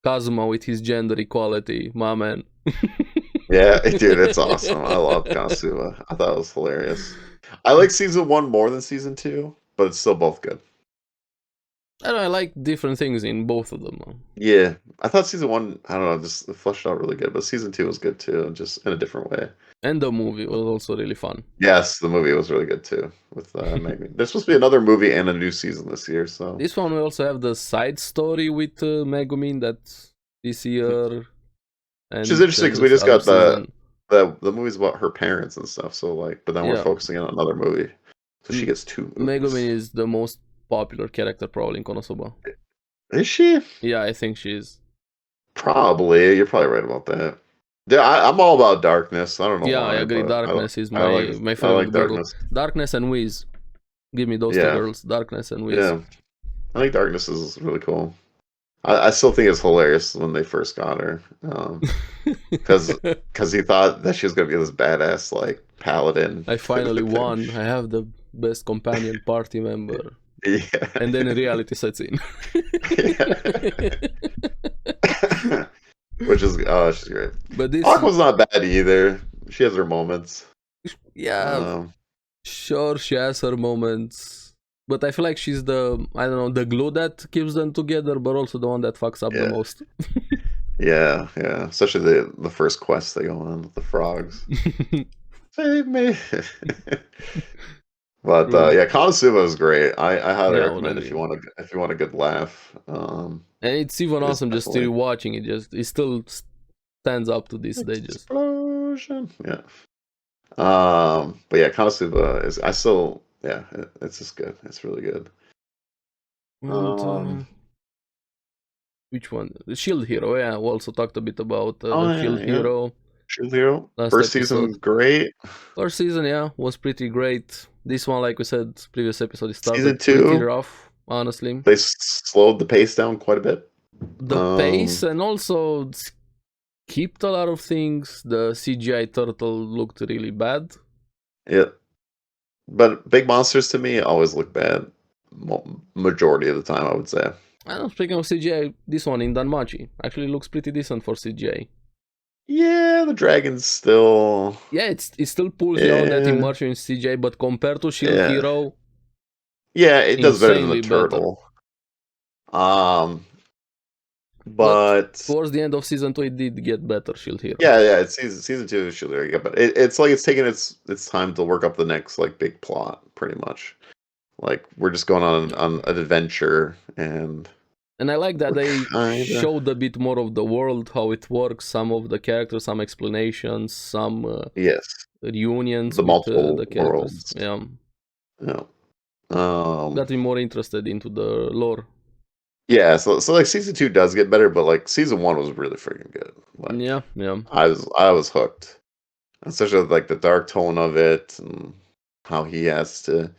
Kazuma with his gender equality, my man. Yeah, dude, it's awesome. I love Konosuba. I thought it was hilarious. I like season 1 more than season 2, but it's still both good. I like different things in both of them. Yeah, I thought season 1, I don't know, just fleshed out really good, but season 2 was good too, just in a different way. And the movie was also really fun. Yes, the movie was really good too with Megumi. There's supposed to be another movie and a new season this year, so. This one we also have the side story with Megumi that's this year. Which is interesting because we just got the movie's about her parents and stuff. So like, but then we're focusing on another movie, so she gets 2 movies. Megumi is the most popular character probably in Konosuba. Is she? Yeah, I think she is. Probably. You're probably right about that. Yeah, I'm all about darkness. I don't know why. I agree. Darkness is my favorite girl. Darkness and Wiz. Give me those 2 girls. Darkness and Wiz. Yeah, I think Darkness is really cool. I still think it's hilarious when they first got her, because he thought that she was gonna be this badass like paladin. I finally won. I have the best companion party member. Yeah. And then reality sets in. Which is she's great. But this Aqua's not bad either. She has her moments. Yeah. Sure, she has her moments. But I feel like she's the glue that keeps them together, but also the one that fucks up the most. Yeah. Especially the first quest they go on with the frogs. Save me. But Konosuba is great. I highly recommend if you want a good laugh. And it's even awesome just rewatching it. It still stands up to this day. Just explosion. Yeah. But yeah, Konosuba is. I still. Yeah, it's just good. It's really good. Which one? Shield Hero. Yeah, we also talked a bit about Shield Hero. Shield Hero. First season, great. First season, was pretty great. This one, like we said, previous episode, it started season 2, pretty rough, honestly. They slowed the pace down quite a bit. The pace, and also skipped a lot of things. The CGI turtle looked really bad. Yeah. But big monsters to me always look bad. Majority of the time, I would say. Speaking of CGI, this one in DanMachi actually looks pretty decent for CGI. Yeah, the dragon's still. Yeah, it still pulls down that immersion in CGI, but compared to Shield Hero. Yeah, it does better than the turtle. But towards the end of season 2, it did get better, Shield Hero. Yeah, it's season 2 of Shield Hero. But it's like it's taking its time to work up the next like big plot, pretty much. Like we're just going on an adventure, and I like that they showed a bit more of the world, how it works, some of the characters, some explanations, some reunions, the multiple the characters. Worlds. Yeah. Got me more interested into the lore. Yeah, so like season 2 does get better, but like season 1 was really freaking good. Like, yeah. I was hooked, especially like the dark tone of it and how he has to.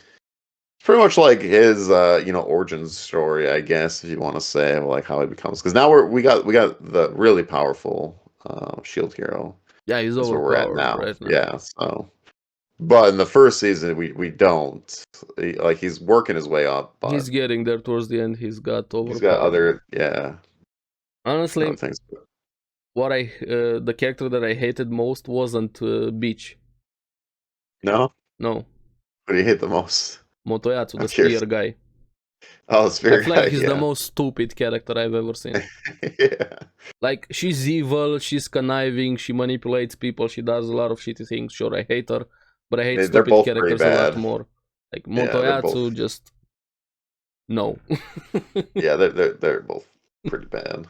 Pretty much like his origin story, I guess, if you want to say, like how he becomes. Because now we got the really powerful Shield Hero. Yeah, he's overpowered. Where we're at now. Right now. Yeah, so. But in the first season, we don't. Like, he's working his way up. But he's getting there towards the end. He's got overpowered. He's got other, Honestly, what the character that I hated most wasn't Beach. No? No. What do you hate the most? Motoyatsu, the spear guy. Oh, the spear guy. I feel like he's the most stupid character I've ever seen. Yeah. Like, she's evil, she's conniving, she manipulates people, she does a lot of shitty things. Sure, I hate her, but I hate stupid characters a lot more. Like, Motoyatsu, just... No. Yeah, they're both pretty bad,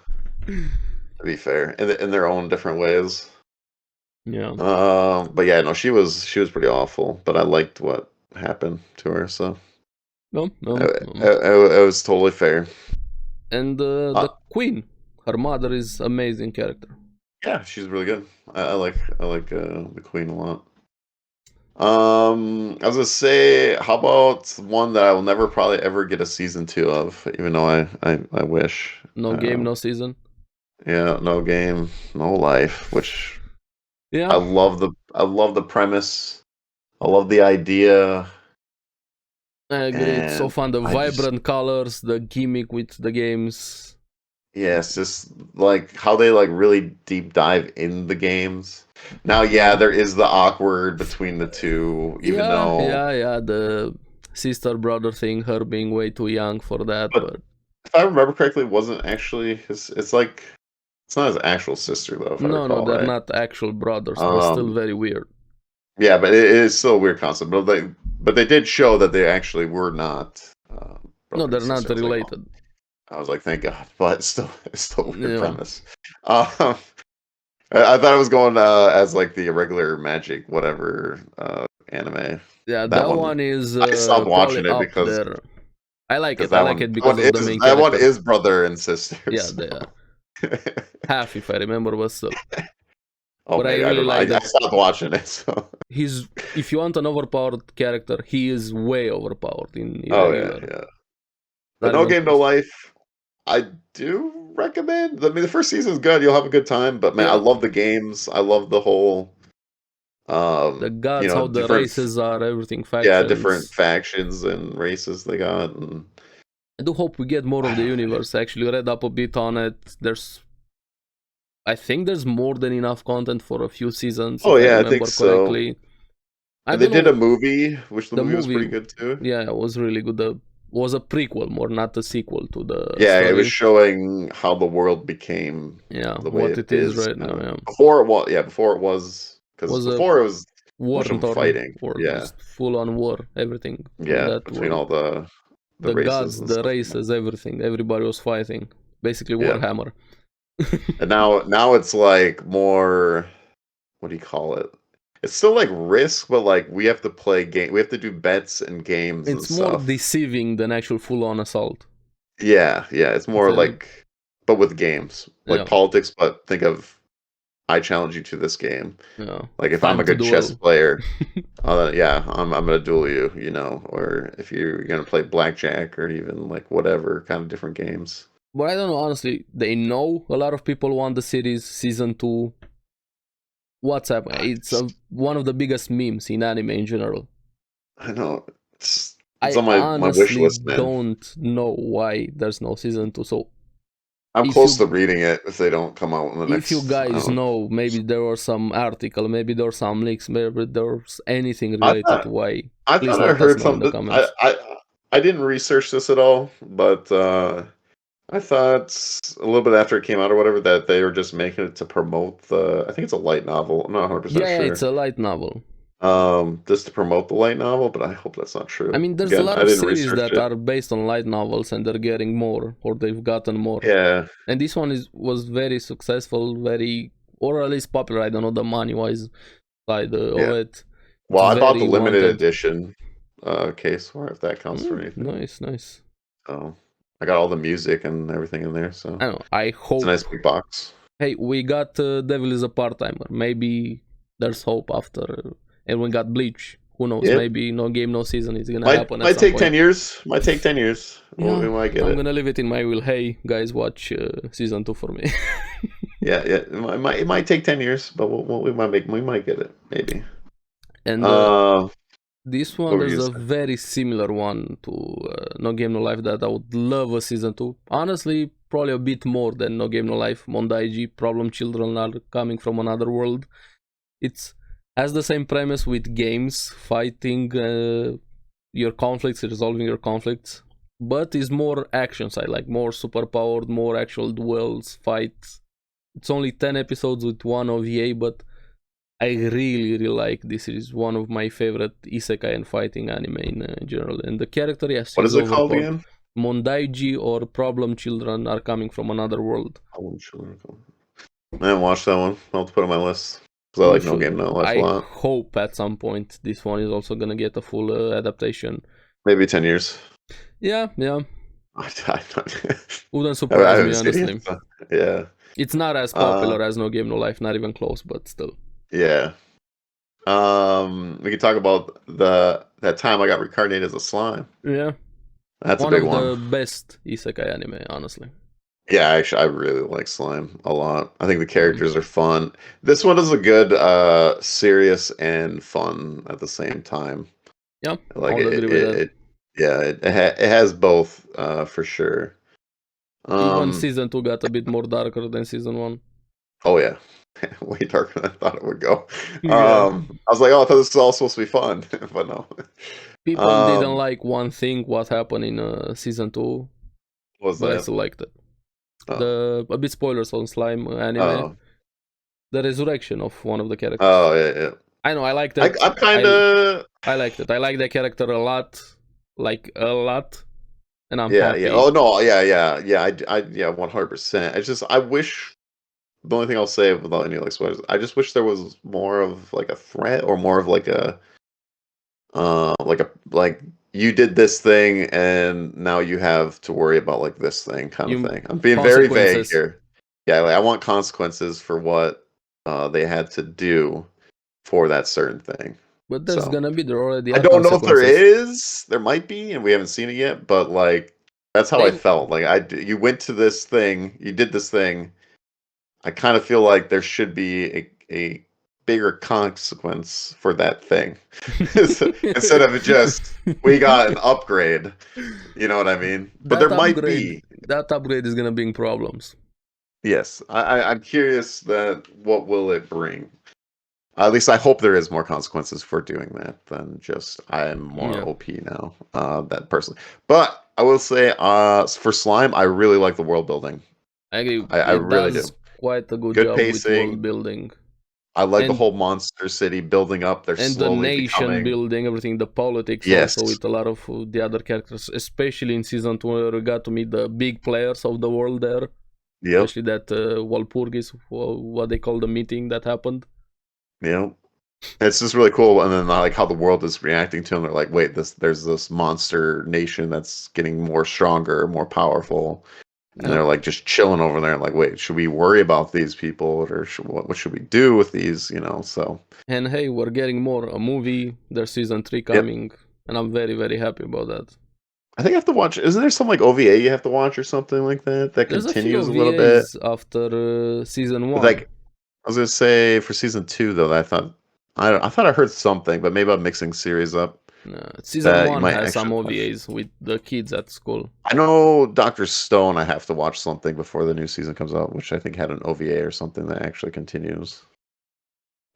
to be fair, in their own different ways. Yeah. But yeah, no, she was pretty awful, but I liked what happened to her, so no. It was totally fair. And the queen, her mother, is amazing character. Yeah, she's really good. I like the queen a lot. I was gonna say, how about one that I will never probably ever get a season 2 of, even though I wish. No game, no season. Yeah, no game, no life. Which I love the premise. I love the idea. I agree. It's so fun. The vibrant colors, the gimmick with the games. Yeah, it's just like how they like really deep dive in the games. Now, there is the awkward between the two, even though the sister brother thing, her being way too young for that. But if I remember correctly, it wasn't actually his. It's like it's not his actual sister though. No, they're not actual brothers. It's still very weird. Yeah, but it is still a weird concept. But they did show that they actually were not. No, they're not related. I was like, thank God, but it's still a weird premise. I thought it was going as like the regular Magic whatever anime. Yeah, That that one one is I stopped probably watching it up because there. I like it. I that like one it because of the main that one character. is brother and sister. Yeah, So. they are half, if I remember, but still. Oh, But I maybe I really don't know. like I that. stopped watching it. So. He's, if you want an overpowered character, he is way overpowered in Oh yeah, irregular. yeah. But Not No even Game No close. Life, I do recommend. I mean, the first season is good. You'll have a good time. But man, I Yeah, love the games. I love the whole, the gods, how the different, races are, everything, different factions. factions and races they got. And I do hope we get more of the universe. I actually read up a bit on it. I think there's more than enough content for a few seasons, oh if I yeah, I think remember so. correctly. I And they don't did a know. movie, which the The movie was movie, pretty good too. yeah, it was really good. Was a prequel more, not a sequel to the Yeah, it was story. showing how the world became Yeah, the way what it it is is. right now. Yeah, Before it was, because was a before it was a bunch of them war-torn fighting. world, Yeah, just full-on war, everything in yeah, that between all world. the The races gods, and the stuff. races, everything. Everybody was fighting. Basically, Yeah, Warhammer. and now it's like more. What do you call it? It's still like Risk, but like we have to play game. We have to do bets and games and It's more stuff. deceiving than actual full-on assault. Yeah, yeah. It's It's more a, like, but with games, like yeah, politics. But think of, I challenge you to this game. yeah. Like if I'm Time a to good chess duel. player, yeah, I'm gonna duel you, or if you're gonna play blackjack or even like whatever kind of different games. But I don't know, honestly. They know a lot of people want the series season 2. What's happening? It's one of the biggest memes in anime in general. I know it's I on my wish honestly list, man. don't know why there's no season 2. So I'm if close to you reading it if they don't come out in the if you next. I guys don't. know, maybe there was some article, maybe there was some leaks, maybe there's anything I related to thought why, I please thought I let us heard know in the something. comments. I didn't research this at all, but I thought a little bit after it came out or whatever that they were just making it to promote the. I think it's a light novel. I'm not 100% Yeah, it's sure. a light novel. Just to promote the light novel, but I hope that's not I true. mean, there's a Again, lot I of didn't series research that it. are based on light novels and they're getting more, or they've gotten more. Yeah, And this one was very successful, very, or at least popular. I don't know the money wise side yeah. of it. It's Well, I bought the very limited wanted. edition case for if that counts for anything. Nice, nice. So I got all the music and everything in there, so I don't know. I it's a hope. nice big box. Hey, we got Devil is a part timer. Maybe there's hope after, and we got Bleach. Who knows? Yep. Maybe no game, no season is gonna Might happen at might some take point. 10 years. Might take 10 years. Yeah, We might get I'm it. gonna leave it in my will. Hey, guys, watch season 2 for me. Yeah, yeah. It might take 10 years, but we might get it maybe. And this one, What were you there's gonna a say? very similar one to No Game No Life that I would love a season 2. Honestly, probably a bit more than No Game No Life. Mondaiji, Problem Children are coming from another world. It's has the same premise with games, fighting your conflicts, resolving your conflicts, but is more action side, like more superpowered, more actual duels, fights. It's only 10 episodes with one OVA, but I really, really like this. It is one of my favorite isekai and fighting anime in general. And the character, yes, What he's is it called overpowered. again? Mondaiji or Problem Children are coming from another world. I haven't watched that one. I'll have to put it on my list because I You like No should. Game No Life a I lot. hope at some point this one is also gonna get a full adaptation. Maybe 10 years. Yeah, yeah. I Wouldn't surprise me, haven't seen honestly. it. So, yeah. It's not as popular as No Game No Life, not even close, but still. Yeah. We can talk about that time I got reincarnated as a slime. Yeah. That's One a big of one. the best isekai anime, honestly. Yeah, actually, I really like slime a lot. I think the characters are fun. This one is a good, serious and fun at the same time. Yeah, Like I would agree with that. it has both, for sure. Even season 2 got a bit more darker than season 1. Oh yeah, way darker than I thought it would go. Yeah. I was like, oh, I thought this was all supposed to be fun, but no. People didn't like one thing, what happened in season 2, What was but I that? still liked it. Oh. A bit spoilers on Slime anime. Oh. The resurrection of one of the characters. Oh yeah. I know, I liked it. I'm kind of. I liked it. I like the character a lot, like a lot, and I'm Yeah, happy. yeah. Oh no, yeah. 100%. It's just I wish the only thing I'll say without any like spoilers, I just wish there was more of like a threat or more of like a like you did this thing and now you have to worry about like this thing kind of thing. I'm being very vague here. Yeah, like I want consequences for what they had to do for that certain thing. But there's gonna be there already. I don't know if there is. There might be, and we haven't seen it yet. But like, that's how I felt. Like you went to this thing, you did this thing. I kind of feel like there should be a bigger consequence for that thing instead of just we got an upgrade. You know what I mean? But there might be. That upgrade is gonna bring problems. Yes, I'm curious that what will it bring. At least I hope there is more consequences for doing that than just I'm more OP now. That personally, but I will say, for Slime, I really like the world building. I agree. I really do. Quite a good job pacing. With world building. I like the whole monster city building up. They're slowly the nation building, everything, the politics also with a lot of the other characters, especially in season 2 where we got to meet the big players of the world there. Yep. Especially that Walpurgis, what they call the meeting that happened. Yeah, it's just really cool, and then like how the world is reacting to them. They're like, "Wait, there's this monster nation that's getting more stronger, more powerful," and they're like just chilling over there. And like, wait, should we worry about these people, or what should we do with these? You know, so. And hey, we're getting a movie. There's season 3 coming, and I'm very, very happy about that. I think I have to watch. Isn't there some like OVA you have to watch or something like that continues a little bit after season 1? Like. I was gonna say for season 2 though, I thought I heard something, but maybe I'm mixing series up. No, season 1 has some OVAs with the kids at school. I know Dr. Stone. I have to watch something before the new season comes out, which I think had an OVA or something that actually continues.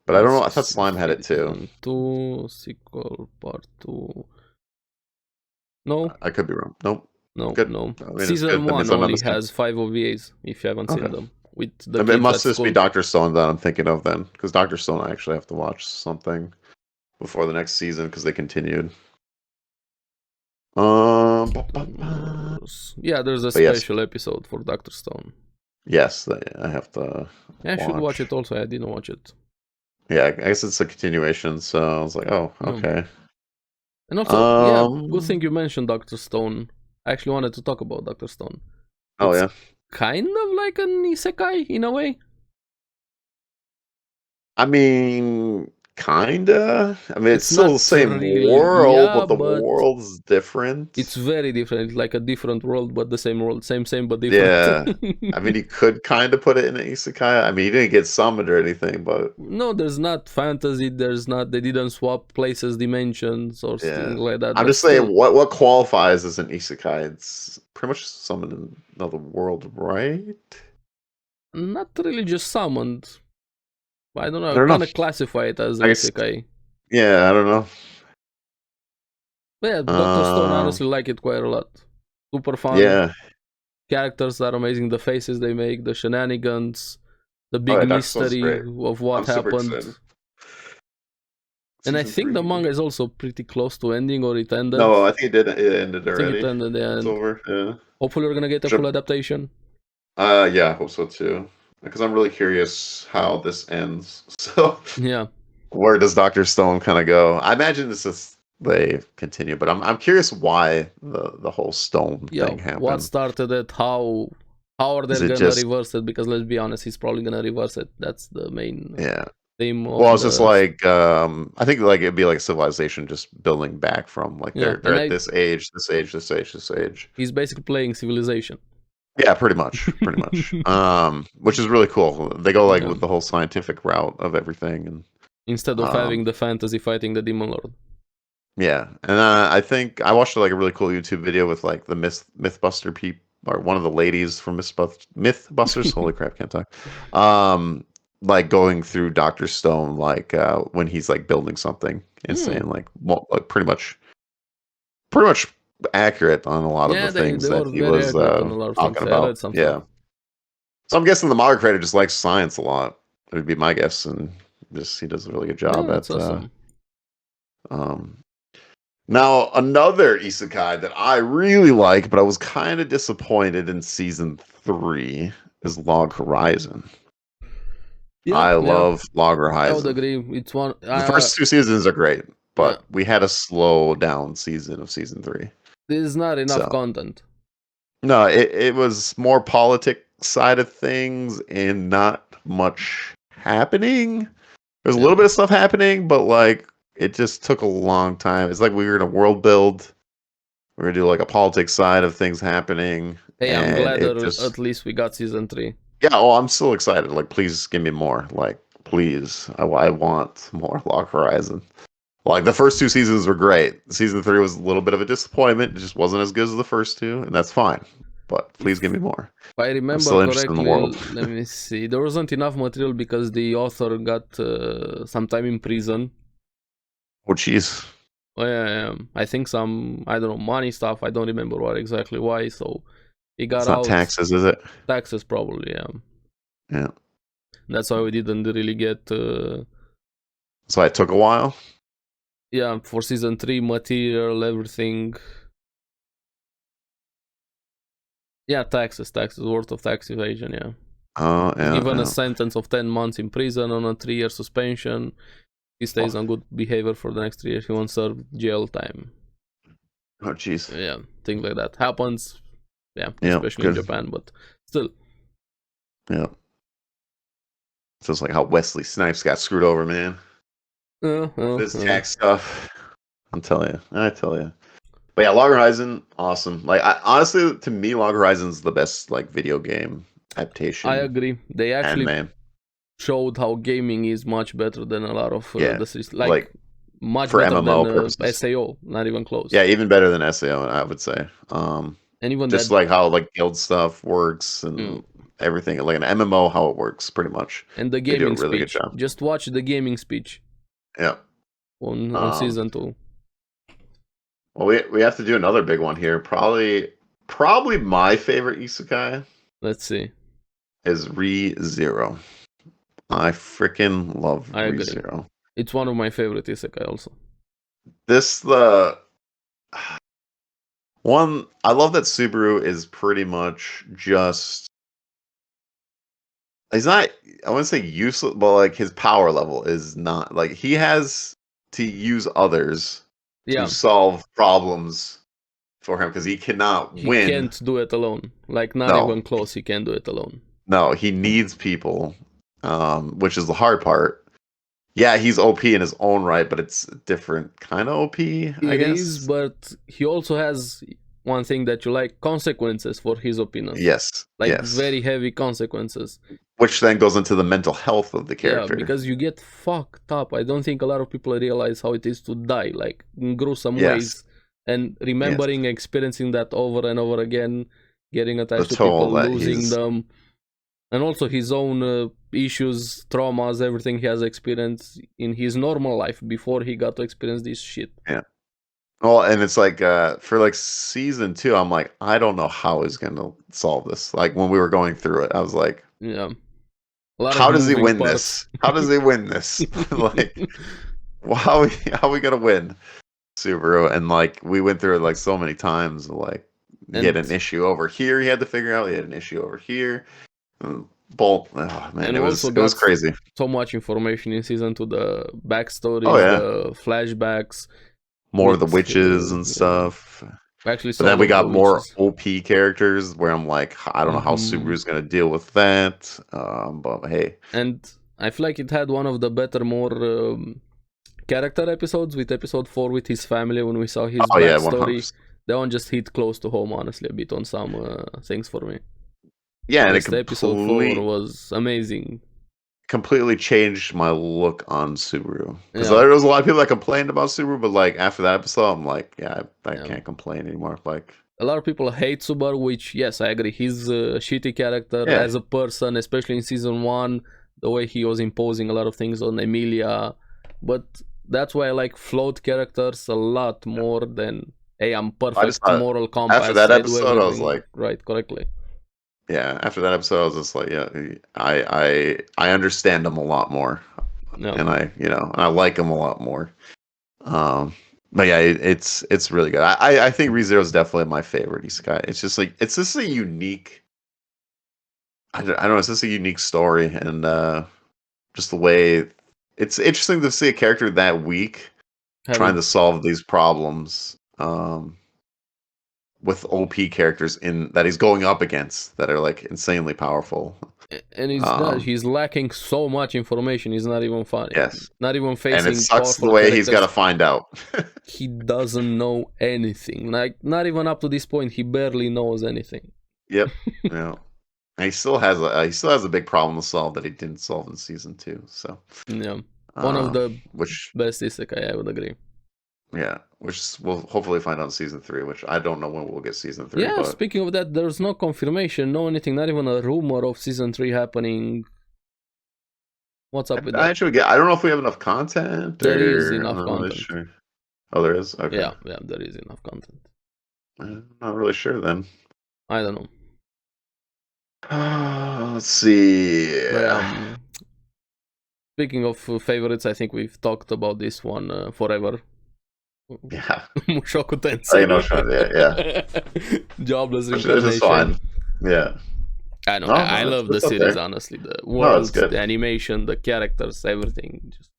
But I don't know. I thought Slime had it too. 2 sequel part 2. No, I could be wrong. Nope. No, good. No. I mean, season 1 only has 5 OVAs. If you haven't seen them. With the it must just be Dr. Stone that I'm thinking of then, because Dr. Stone I actually have to watch something before the next season because they continued. Yeah, there's a special episode for Dr. Stone. Yes, I have to. I should watch it also. I didn't watch it. Yeah, I guess it's a continuation. So I was like, oh, okay. And also, good thing you mentioned Dr. Stone. I actually wanted to talk about Dr. Stone. It's kind of like an isekai in a way. I mean, kinda. I mean, it's still the same world, but the world's different. It's very different, like a different world, but the same world, same, but different. Yeah, I mean, you could kind of put it in an isekai. I mean, you didn't get summoned or anything, but no, there's not fantasy. There's not. They didn't swap places, dimensions, or things like that. I'm just saying, what qualifies as an isekai? It's pretty much summoned in another world, right? Not really just summoned. I don't know. I kind of classify it as an isekai. Yeah, I don't know. But yeah, Dr. Stone, I honestly like it quite a lot. Super fun. Yeah. Characters are amazing. The faces they make, the shenanigans, the big mystery of what happened. And I think the manga is also pretty close to ending, or it ended. No, I think it ended already. I think it ended, It's over, yeah. Hopefully we're going to get a full adaptation. Yeah, I hope so too. Because I'm really curious how this ends. So yeah, where does Dr. Stone kind of go? I imagine this is they continue, but I'm curious why the whole stone thing happened. What started it? How are they gonna reverse it? Because let's be honest, he's probably gonna reverse it. That's the main theme. Well, it's just like I think like it'd be like civilization just building back from like they're at this age. He's basically playing Civilization. Yeah, pretty much. Which is really cool. They go like with the whole scientific route of everything, and instead of having the fantasy fighting the Demon Lord. Yeah, and I think I watched like a really cool YouTube video with like the Mythbuster people, or one of the ladies from Mythbusters. Holy crap, can't talk. Like going through Dr. Stone, like when he's like building something and saying like pretty much accurate on a lot of the things that he was talking about. Yeah. So I'm guessing the manga creator just likes science a lot. It would be my guess, and he does a really good job at. Awesome. Now another isekai that I really like, but I was kind of disappointed in season 3 is Log Horizon. I love Log I would Horizon. agree. It's one. The first 2 seasons are great, but we had a slow down season of season 3. There's not enough content. No, it was more politic side of things and not much happening. There's a little bit of stuff happening, but like it just took a long time. It's like we were in a world build. We're gonna do like a politics side of things happening. Hey, I'm glad that at least we got season 3. Yeah, I'm still excited. Like, please give me more. Like, please, I want more Log Horizon. Like the first 2 seasons were great. Season 3 was a little bit of a disappointment. It just wasn't as good as the first 2, and that's fine. But please give me more. If I remember correctly, let me see. There wasn't enough material because the author got some time in prison. Oh, jeez. Oh, yeah. I think some, I don't know, money stuff. I don't remember what exactly why. So he got out. It's not taxes, is it? Taxes, probably, yeah. Yeah. That's why we didn't really get. So it took a while? Yeah, for season 3, material, everything. Yeah, taxes, worth of tax evasion, yeah. Oh, yeah. Given a sentence of 10 months in prison on a 3-year suspension, he stays on good behavior for the next 3 years. He won't serve jail time. Oh, jeez. Yeah, things like that happens. Yeah, especially in Japan, but still. Yeah. So it's like how Wesley Snipes got screwed over, man. This tax stuff. I tell you. But yeah, Log Horizon, awesome. Like, honestly, to me, Log Horizon's the best like video game adaptation. I agree. They actually showed how gaming is much better than a lot of like much for better MMO than purposes. SAO, not even close. Yeah, even better than SAO, I would say. And even just like how like guild stuff works and everything, like an MMO, how it works pretty much. And the gaming speech. Really good job. Just watch the gaming speech. Yeah. On season 2. Well, we have to do another big one here. Probably my favorite isekai. Let's see. Is Re:Zero. I freaking love Re:Zero. It's one of my favorite isekai also. One, I love that Subaru is pretty much just. He's not, I wouldn't say useless, but like his power level is not like he has to use others to solve problems for him because he cannot win. He can't do it alone. Like not even close. He can't do it alone. No, he needs people, which is the hard part. Yeah, he's OP in his own right, but it's a different kind of OP, I guess. It is, but he also has one thing that you like, consequences for his opinions. Yes. Like very heavy consequences. Which then goes into the mental health of the character. Yeah, because you get fucked up. I don't think a lot of people realize how it is to die, like in gruesome ways. And remembering experiencing that over and over again, getting attached to people, losing them. And also his own issues, traumas, everything he has experienced in his normal life before he got to experience this shit. Yeah. Well, and it's like for like season 2, I'm like, I don't know how he's gonna solve this. Like when we were going through it, I was like, yeah. How does he win this? How does he win this? Like, well, how are we gonna win Subaru? And like we went through it like so many times. Like he had an issue over here. He had to figure out. He had an issue over here. Bolt. Oh man, it was crazy. So much information in season 2. The backstory, the flashbacks. More of the witches and stuff. Actually, but then we got more OP characters where I'm like, I don't know how Subaru's gonna deal with that. But hey. And I feel like it had one of the better, more character episodes with episode 4 with his family when we saw his backstory. That one just hit close to home, honestly, a bit on some things for me. Yeah, and episode 4 was amazing. Completely changed my look on Subaru. Because there was a lot of people that complained about Subaru, but like after that episode, I'm like, I can't complain anymore. Like a lot of people hate Subaru, which yes, I agree. He's a shitty character as a person, especially in season 1, the way he was imposing a lot of things on Emilia. But that's why I like float characters a lot more than I'm perfect moral compass. After that episode, I was like, right, correctly. Yeah, after that episode, I was just like, I understand him a lot more, and I like him a lot more. But yeah, it's really good. I think Re:Zero is definitely my favorite isekai. It's just a unique. I don't know. It's just a unique story, and just the way it's interesting to see a character that weak trying to solve these problems with OP characters that he's going up against that are like insanely powerful. And he's lacking so much information. He's not even funny. Yes, not even facing. And it sucks the way he's got to find out. He doesn't know anything. Like not even up to this point, he barely knows anything. Yep. Yeah. And he still has a big problem to solve that he didn't solve in season 2. So yeah, one of the best isekai, I would agree. Yeah, which we'll hopefully find out in season 3, which I don't know when we'll get season 3. Yeah, speaking of that, there's no confirmation, no anything, not even a rumor of season 3 happening. What's up with that? Actually, I don't know if we have enough content. There is enough content. Sure. Oh, there is? Okay. Yeah, there is enough content. I'm not really sure then. I don't know. Let's see. Speaking of favorites, I think we've talked about this one forever. Yeah. Mushoku Tensei. Yeah. Jobless Reincarnation. This is fine. Yeah. I know. I love the series, honestly. The world, the animation, the characters, everything. Just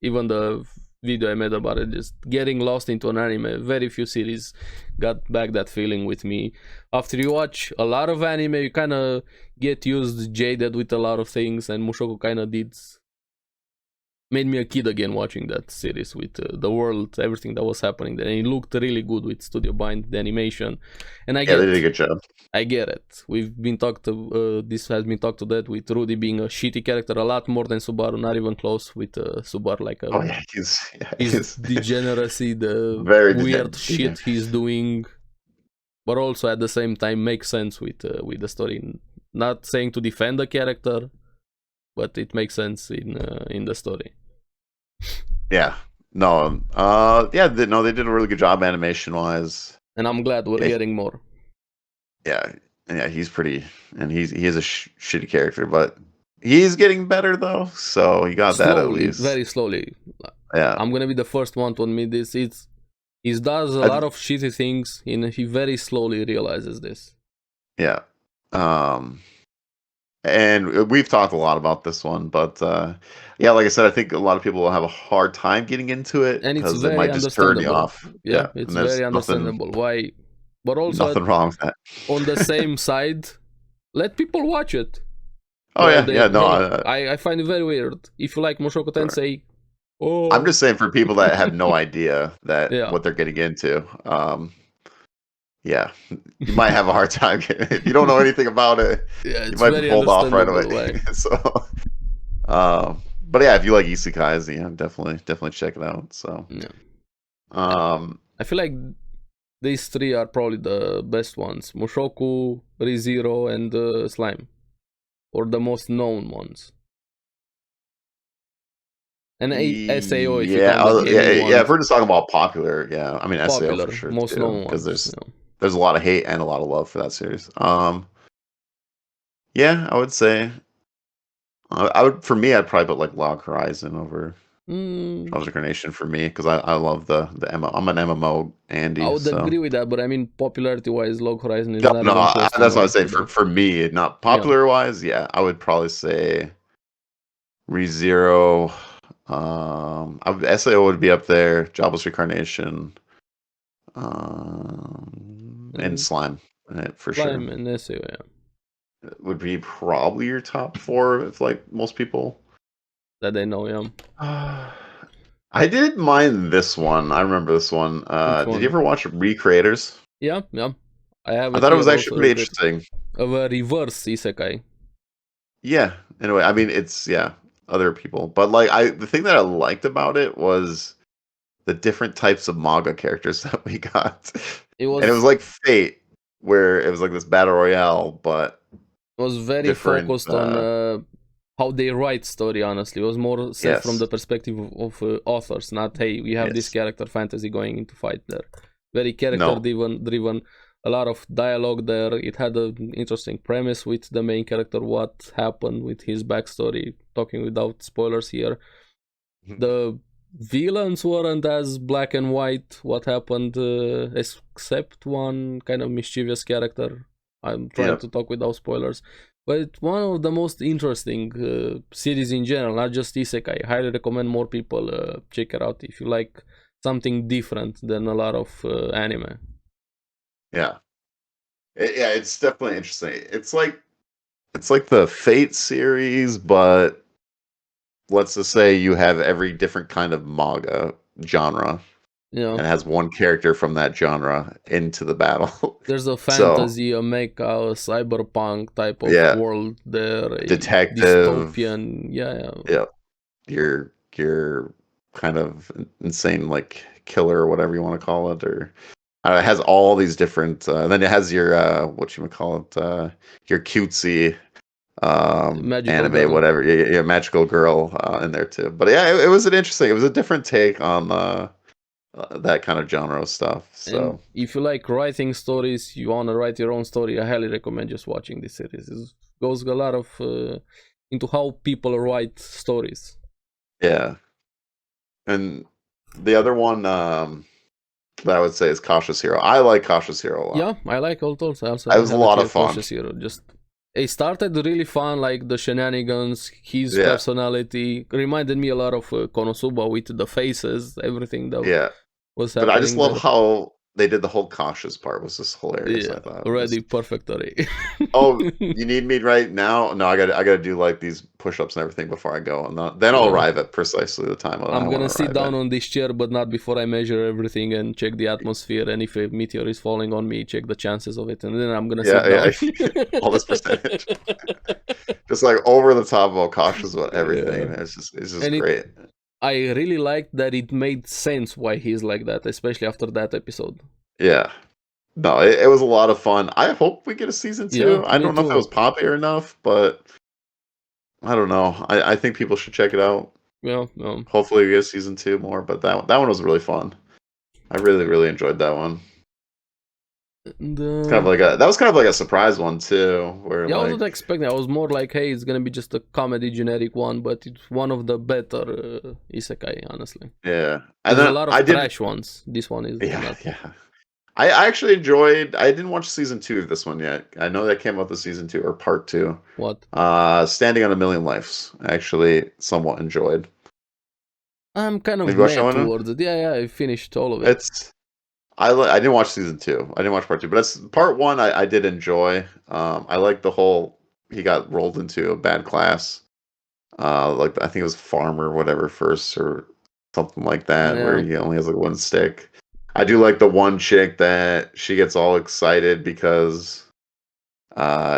even the video I made about it, just getting lost into an anime. Very few series got back that feeling with me. After you watch a lot of anime, you kind of get jaded with a lot of things, and Mushoku kind of made me a kid again watching that series with the world, everything that was happening there. And it looked really good with Studio Bind, the animation. And they did a good job. I get it. We've been talked to, this has been talked to that with Rudy being a shitty character a lot more than Subaru, not even close with Subaru, like his degeneracy, the weird shit he's doing, but also at the same time makes sense with the story. Not saying to defend the character, but it makes sense in the story. Yeah. No. They did a really good job animation wise. And I'm glad we're getting more. Yeah. Yeah, he's pretty, and he is a shitty character, but he's getting better though. So you got that at least. Very slowly. Yeah. I'm gonna be the first one to admit this. He does a lot of shitty things, and he very slowly realizes this. Yeah. And we've talked a lot about this one, but like I said, I think a lot of people will have a hard time getting into it because it might just turn you off. Yeah, it's very understandable. Why? But also nothing wrong with that. On the same side, let people watch it. Oh I find it very weird. If you like Mushoku Tensei, I'm just saying for people that have no idea what they're getting into. Yeah, you might have a hard time if you don't know anything about it. Yeah, you might be pulled off right away. But yeah, if you like isekais, definitely check it out. So I feel like these 3 are probably the best ones: Mushoku, ReZero, and Slime, or the most known ones. And SAO, if if we're just talking about popular, I mean popular, SAO for sure, most known ones, because there's a lot of hate and a lot of love for that series. I would say I'd probably put like Log Horizon over Reincarnation for me, because I love the MMO. I'm an MMO Andy. I would agree with that, but I mean popularity wise, Log Horizon is that's what I say for me, not popular wise. Yeah, I would probably say ReZero. SAO would be up there. Jobless Reincarnation. And Slime, for sure. Slime and SAO, would be probably your top 4 if like most people that they know. I didn't mind this one. I remember this one. Did you ever watch Recreators? Yeah. I thought it was actually pretty interesting. Of a reverse isekai. Yeah. Anyway, I mean it's other people, but like the thing that I liked about it was the different types of manga characters that we got. It was like Fate, where it was like this battle royale, but it was very focused on how they write story. Honestly, it was more set from the perspective of authors, not we have this character fantasy going into fight there. Very character driven. A lot of dialogue there. It had an interesting premise with the main character, what happened with his backstory, talking without spoilers here. The villains weren't as black and white, what happened, except one kind of mischievous character. I'm trying to talk without spoilers. But it's one of the most interesting series in general, not just Isekai. I highly recommend more people check it out if you like something different than a lot of anime. Yeah. Yeah, it's definitely interesting. It's like the Fate series, but let's just say you have every different kind of manga genre. Yeah. And it has one character from that genre into the battle. There's a fantasy, a mecha, a cyberpunk type of world there, a detective, dystopian, yeah. Your kind of insane like killer or whatever you want to call it, or it has all these different. Then it has your what you would call it, your cutesy magical anime, girl. whatever, yeah, magical girl in there too. But yeah, it was an interesting. It was a different take on that kind of genre stuff. So and if you like writing stories, you want to write your own story, I highly recommend just watching this series. It goes a lot of into how people write stories. Yeah. And the other one that I would say is Cautious Hero. I like Cautious Hero a lot. Yeah, I like it also. It was a lot of fun. Cautious Hero. Just it started really fun, like the shenanigans, his personality reminded me a lot of Konosuba with the faces, everything that was happening. But I just love how they did the whole cautious part. Was just hilarious. I thought already perfectly. Oh, you need me right now? No, I gotta do like these push-ups and everything before I go, and then I'll arrive at precisely the time. I'm gonna sit down on this chair, but not before I measure everything and check the atmosphere. And if a meteor is falling on me, check the chances of it, and then I'm gonna sit down. All this percentage, just like over the top of cautious about everything. It's just great. I really liked that it made sense why he's like that, especially after that episode. Yeah. No, it was a lot of fun. I hope we get a season 2. Yeah, I don't know if it was popular enough, but I don't know. I think people should check it out. Yeah. Hopefully we get season 2 more, but that one was really fun. I really, really enjoyed that one. And, that was kind of like a surprise one too. Where I wasn't expecting. I was more like, hey, it's gonna be just a comedy generic one, but it's one of the better isekai, honestly. Yeah, and there's a lot of trash ones. This one is yeah. I actually enjoyed. I didn't watch season 2 of this one yet. I know that came out the season 2 or part 2. What? Standing on a Million Lives. I actually somewhat enjoyed. I'm kind of mad towards it. Yeah, I finished all of it. I didn't watch season 2. I didn't watch part 2, but that's part 1. I did enjoy. I like the whole he got rolled into a bad class. Like I think it was farmer or whatever first or something like that, where he only has like one stick. I do like the one chick that she gets all excited because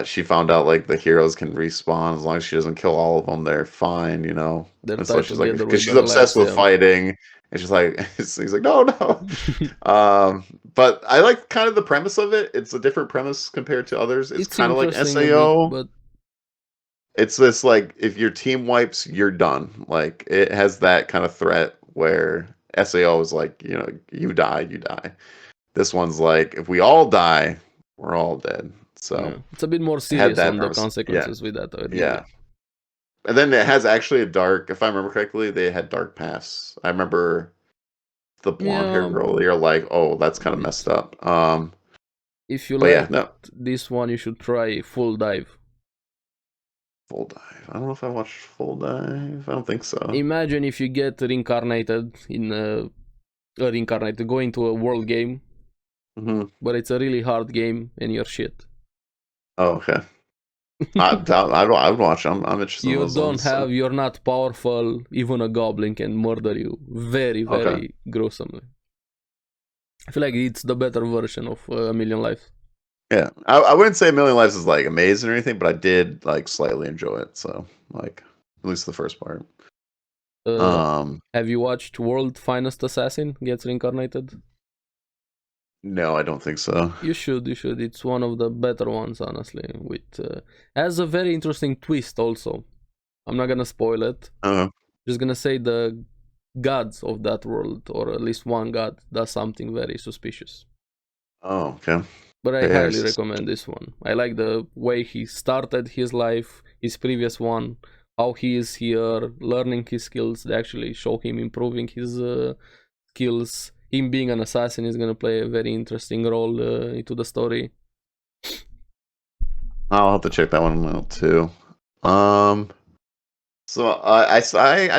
she found out like the heroes can respawn as long as she doesn't kill all of them. They're fine, you know. And so she's like, because she's obsessed with fighting, and she's like, he's like, no. But I like kind of the premise of it. It's a different premise compared to others. It's kind of like SAO. But it's this like if your team wipes, you're done. Like it has that kind of threat where SAO is like, you know, you die. This one's like, if we all die, we're all dead. So it's a bit more serious on the consequences with that. Yeah. And then it has actually a dark, if I remember correctly, they had dark pass. I remember the blonde haired girl. You're like, oh, that's kind of messed up. If you like this one, you should try Full Dive. Full Dive. I don't know if I watched Full Dive. I don't think so. Imagine if you get reincarnated go into a world game, but it's a really hard game and you're shit. Oh, okay. I'd watch. I'm interested. You're not powerful. Even a goblin can murder you very, very gruesomely. I feel like it's the better version of A Million Lives. Yeah, I wouldn't say A Million Lives is like amazing or anything, but I did like slightly enjoy it. So like at least the first part. Have you watched World Finest Assassin gets reincarnated? No, I don't think so. You should. It's one of the better ones, honestly. With has a very interesting twist also. I'm not gonna spoil it. Just gonna say the gods of that world, or at least one god, does something very suspicious. Oh, okay. But I highly recommend this one. I like the way he started his life, his previous one, how he is here, learning his skills. They actually show him improving his skills. Him being an assassin is going to play a very interesting role into the story. I'll have to check that one out too. So I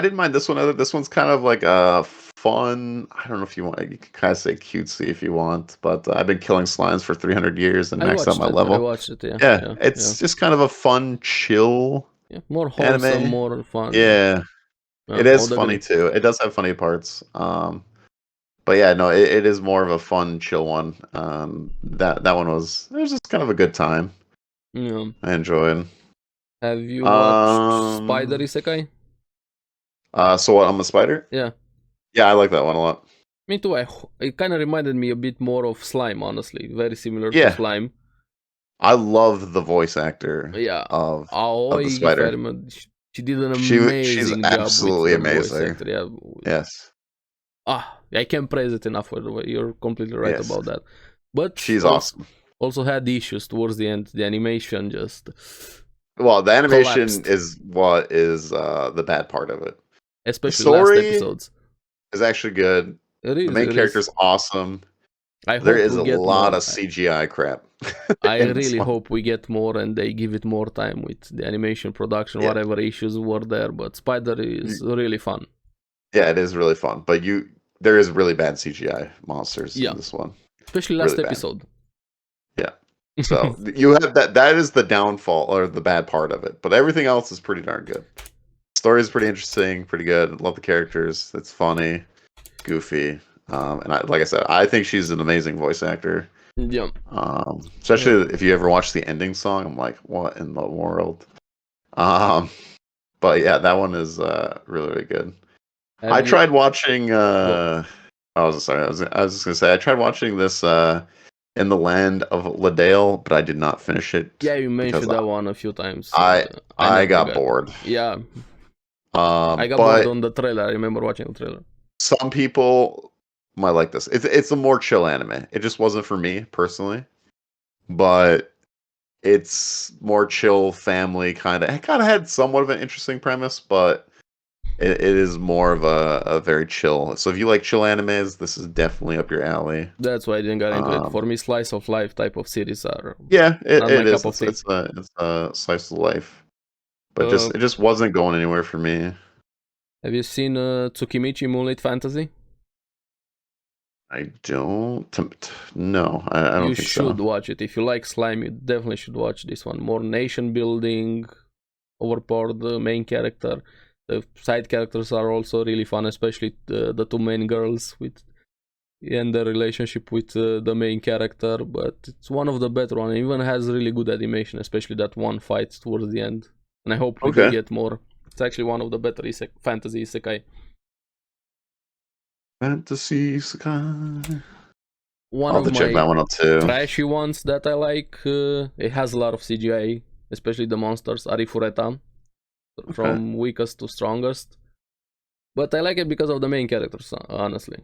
didn't mind this one either. This one's kind of like a fun. I don't know if you want. You can kind of say cutesy if you want, but I've been killing slimes for 300 years and maxed out my level. I watched it. Yeah, it's just kind of a fun, chill. Yeah, more wholesome, anime. more fun. Yeah, it is funny too. It does have funny parts. But yeah, no, it is more of a fun, chill one. That one was just kind of a good time. Yeah, I enjoyed. Have you watched Spider Isekai? So what? I'm a spider. Yeah. Yeah, I like that one a lot. Me too. It kind of reminded me a bit more of Slime, honestly. Very similar to Slime. I love the voice actor. Yeah. Of the spider. She did an amazing job. She's absolutely amazing. Yeah. Yes. I can't praise it enough. You're completely right about that. But she's awesome. Also had issues towards the end. The animation just. Well, the animation is what is the bad part of it. Especially the last episodes. Is actually good. The main character's awesome. There is a lot of CGI crap. I really hope we get more and they give it more time with the animation production, whatever issues were there. But Spider is really fun. Yeah, it is really fun. But there is really bad CGI monsters in this one. Especially last episode. Yeah. So you have that is the downfall or the bad part of it. But everything else is pretty darn good. Story is pretty interesting, pretty good. Love the characters. It's funny, goofy. And like I said, I think she's an amazing voice actor. Yeah. Especially if you ever watch the ending song, I'm like, what in the world? But yeah, that one is really, really good. I tried watching. I was just gonna say I tried watching this in the Land of Leadale, but I did not finish it. Yeah, you mentioned that one a few times. I got bored. Yeah. I got bored on the trailer. I remember watching the trailer. Some people might like this. It's a more chill anime. It just wasn't for me personally, but it's more chill family kind of. It kind of had somewhat of an interesting premise, but it is more of a very chill. So if you like chill animes, this is definitely up your alley. That's why I didn't get into it. For me, slice of life type of series are it is. It's a slice of life, but it just wasn't going anywhere for me. Have you seen Tsukimichi Moonlit Fantasy? I don't. No, I don't think so. You should watch it. If you like slime, you definitely should watch this one. More nation building, overpowered the main character. The side characters are also really fun, especially the two main girls and the relationship with the main character. But it's one of the better ones. It even has really good animation, especially that one fight towards the end. And I hope we can get more. It's actually one of the better fantasy isekai. Fantasy isekai. I'll have to check that one out too. Trashy ones that I like. It has a lot of CGI, especially the monsters. Arifureta, from weakest to strongest. But I like it because of the main characters, honestly.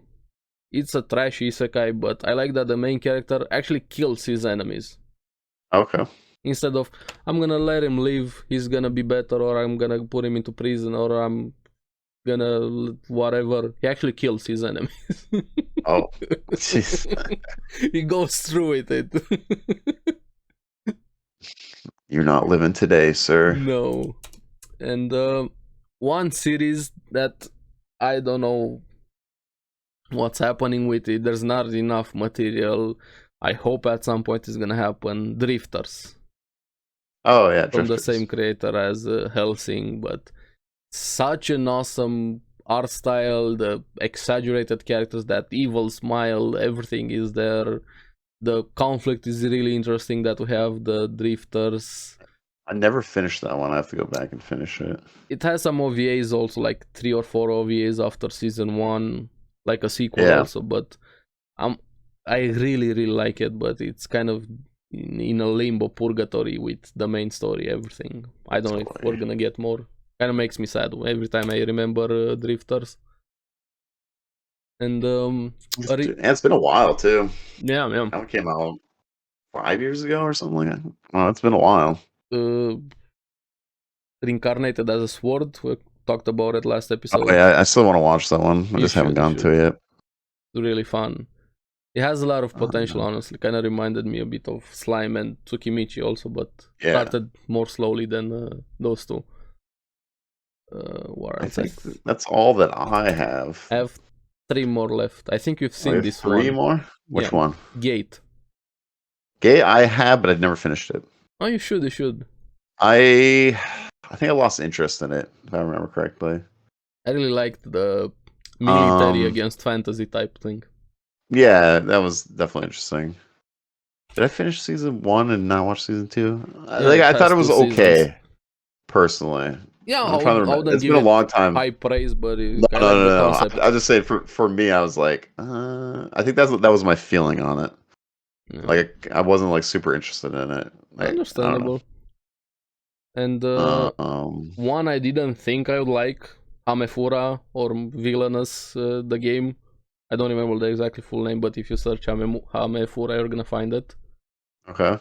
It's a trashy isekai, but I like that the main character actually kills his enemies. Okay. Instead of, I'm gonna let him live, he's gonna be better, or I'm gonna put him into prison, or I'm gonna whatever. He actually kills his enemies. Oh, jeez. He goes through with it. You're not living today, sir. No. And one series that I don't know what's happening with it. There's not enough material. I hope at some point it's gonna happen. Drifters. Oh yeah, from the same creator as Hellsing, but such an awesome art style, the exaggerated characters, that evil smile, everything is there. The conflict is really interesting that we have the Drifters. I never finished that one. I have to go back and finish it. It has some OVAs also, like 3 or 4 OVAs after season 1, like a sequel also, but I really like it, but it's kind of in a limbo purgatory with the main story, everything. I don't know if we're gonna get more. Kind of makes me sad every time I remember Drifters. And it's been a while too. Yeah. That came out 5 years ago or something like that. Oh, it's been a while. Reincarnated as a Sword. We talked about it last episode. Oh yeah, I still want to watch that one. I just haven't gone to it yet. It's really fun. It has a lot of potential, honestly. Kind of reminded me a bit of Slime and Tsukimichi also, but started more slowly than those two. I think that's all that I have. I have 3 more left. I think you've seen this 3 more? Which one? Gate. Gate I have, but I've never finished it. Oh, you should. I think I lost interest in it, if I remember correctly. I really liked the military against fantasy type thing. Yeah, that was definitely interesting. Did I finish season 1 and not watch season 2? I thought it was okay, personally. Yeah, I'm trying to remember. It's been a long time. High praise, but no. I was just saying, for me, I was like, I think that was my feeling on it. Yeah. Like, I wasn't like super interested in it. Like, understandable. And one I didn't think I would like, Hamefura or Villainous, the game. I don't remember the exactly full name, but if you search Hamefura, you're gonna find it. Okay.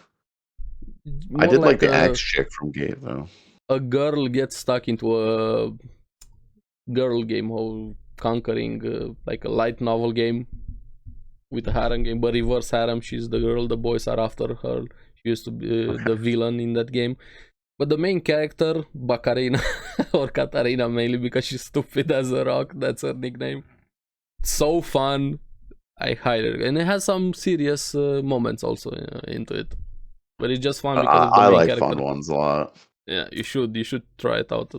I did like the axe chick from Gate, though. A girl gets stuck into a girl game, of conquering like a light novel game with a harem game, but reverse harem. She's the girl, the boys are after her. She used to be the villain in that game. But the main character, Bakarina, or Katarina mainly because she's stupid as a rock, that's her nickname. So fun. I highly, and it has some serious moments also into it. But it's just fun because of the main character. Fun ones a lot. Yeah, you should try it out.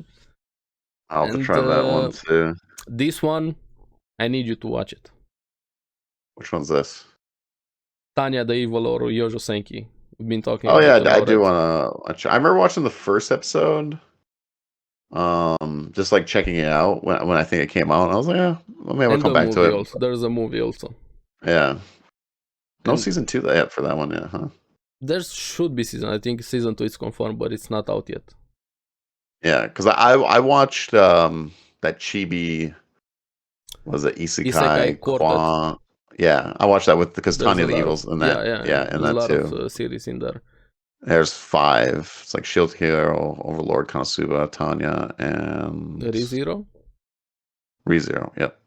I'll have to try that one too. This one, I need you to watch it. Which one's this? Tanya the Evil or Yojou Senki. We've been talking about it. I do want to watch. I remember watching the first episode. Just like checking it out when I think it came out, and I was like, yeah, maybe I'll come back to it. Also. There's a movie also. Yeah. No season 2 yet for that one yet, huh? There should be season. I think season 2 is confirmed, but it's not out yet. Yeah, because I watched that chibi. Was it Isekai Quartet? Yeah, I watched that because Tanya the Evil's in that. Yeah, and that too. There's a lot of series in there. There's 5. It's like Shield Hero, Overlord, Konosuba, Tanya, and ReZero. Yep.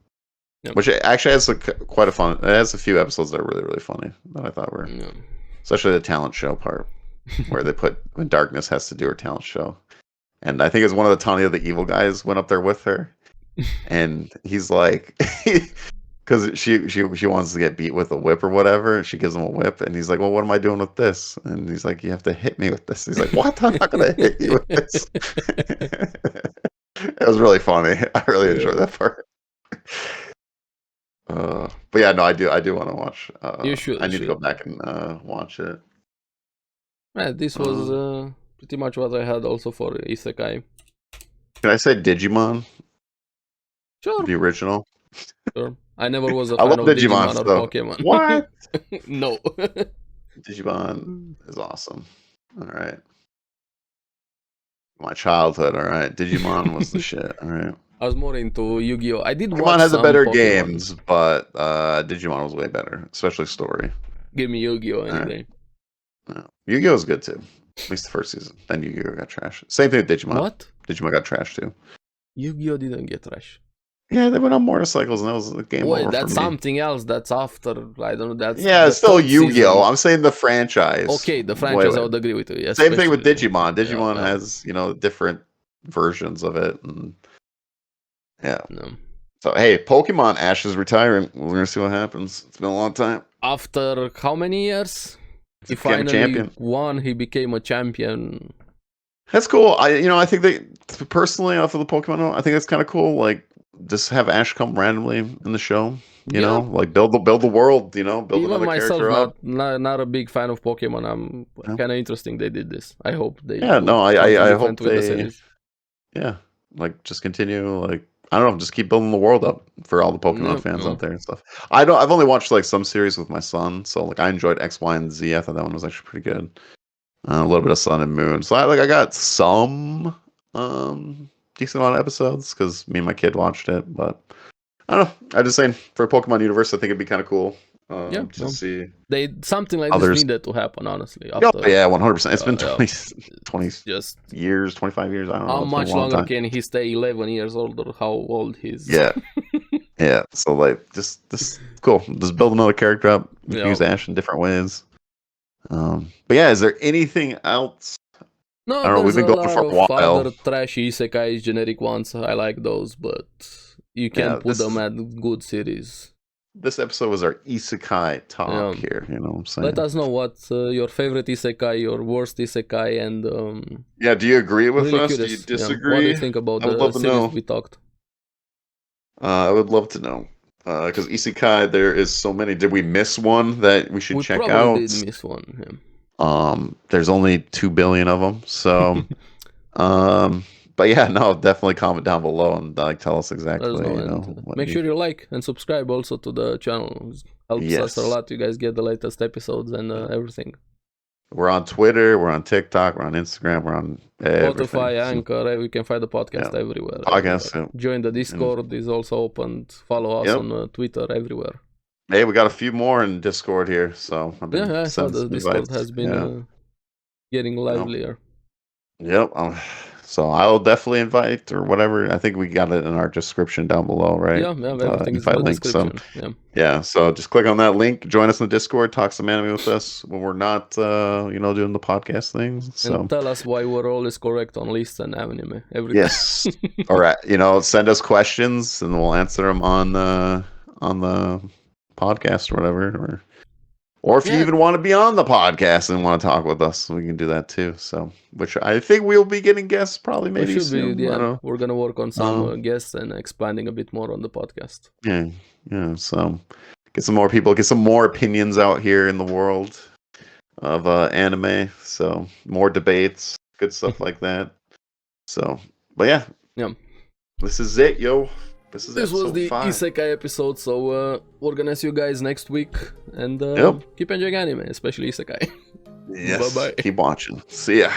Which actually has quite a fun. It has a few episodes that are really, really funny that I thought were, especially the talent show part, where they put when Darkness has to do her talent show, and I think it's one of the Tanya the Evil guys went up there with her, and he's like, because she wants to get beat with a whip or whatever, and she gives him a whip, and he's like, well, what am I doing with this? And he's like, you have to hit me with this. He's like, what? I'm not gonna hit you with this. It was really funny. I really enjoyed that part. But yeah, no, I do want to watch. You should. I need to go back and watch it. Yeah, this was pretty much what I had also for Isekai. Can I say Digimon? Sure. The original. Sure. I never was a fan of Digimon or Pokemon. What? No. Digimon is awesome. All right. My childhood, all right. Digimon was the shit, all right. I was more into Yu-Gi-Oh! I did Digimon has the better games, but Digimon was way better, especially story. Give me Yu-Gi-Oh! Any day. No. Yu-Gi-Oh! Was good too. At least the first season. Then Yu-Gi-Oh! Got trashed. Same thing with Digimon. What? Digimon got trashed too. Yu-Gi-Oh! Didn't get trashed. Yeah, they went on motorcycles and that was the game over. That's something else. That's after. I don't know. That's it's still Yu-Gi-Oh! I'm saying the franchise. Okay, the franchise. I would agree with you. Yes. Same thing with Digimon. Digimon has different versions of it, and No. So hey, Pokemon Ash is retiring. We're gonna see what happens. It's been a long time. After how many years? He finally won. He became a champion. That's cool. I think that personally, off of the Pokemon, I think that's kind of cool. Like, just have Ash come randomly in the show. You know, like build the world. Build even another myself, character up. Not a big fan of Pokemon. I'm kind of interesting they did this. I hope they. Yeah, no, I hope they. Yeah, like just continue. Like I don't know, just keep building the world up for all the Pokemon fans out there and stuff. I've only watched like some series with my son, so like I enjoyed X, Y, and Z. I thought that one was actually pretty good. A little bit of Sun and Moon. So I got some decent amount of episodes because me and my kid watched it, but I don't know. I'm just saying for a Pokemon universe, I think it'd be kind of cool. To see something like this needed to happen, honestly. After, yeah, 100%. It's been 20 years, 25 years. I don't know. How much longer can he stay 11 years old or how old he's? Yeah. Yeah, so like just cool. Just build another character up. You can use Ash in different ways. But yeah, is there anything else? No, I don't know. We've there's been a going lot for a of while. other trashy isekai generic ones. I like those, but you can put them at good series. This episode was our isekai talk here. You know what I'm saying? Let us know what's your favorite isekai, your worst isekai, and yeah, do you agree with really us? Curious. Do you disagree? What do you think about the series we talked? I would love to know. Because isekai, there is so many. Did we miss one that we should check out? We probably did miss one. Yeah. There's only 2 billion of them, so but yeah, no, definitely comment down below and like tell us exactly. Make sure you like and subscribe also to the channel. It helps us a lot. You guys get the latest episodes and everything. We're on Twitter, we're on TikTok, we're on Instagram, we're on Spotify, Anchor. You can find the podcast everywhere. Join the Discord is also open. Follow us on Twitter everywhere. Hey, we got a few more in Discord here, so I saw the Discord has been getting livelier. Yep. So I'll definitely invite or whatever. I think we got it in our description down below, right? Yeah, everything is in the description. So, so just click on that link, join us in the Discord, talk some anime with us when we're not, doing the podcast things. So and tell us why we're always correct on lists and anime. Yes. All right. Send us questions and we'll answer them on the podcast or whatever, or if you even want to be on the podcast and want to talk with us, we can do that too. So, which I think we'll be getting guests probably maybe soon. We're gonna work on some guests and expanding a bit more on the podcast. Yeah. So, get some more people, get some more opinions out here in the world of anime. So, more debates, good stuff like that. So, but yeah, this is it, yo. This was the 5. Isekai episode, so we're gonna see you guys next week, and keep enjoying anime, especially Isekai. Yes. Bye-bye. Keep watching. See ya.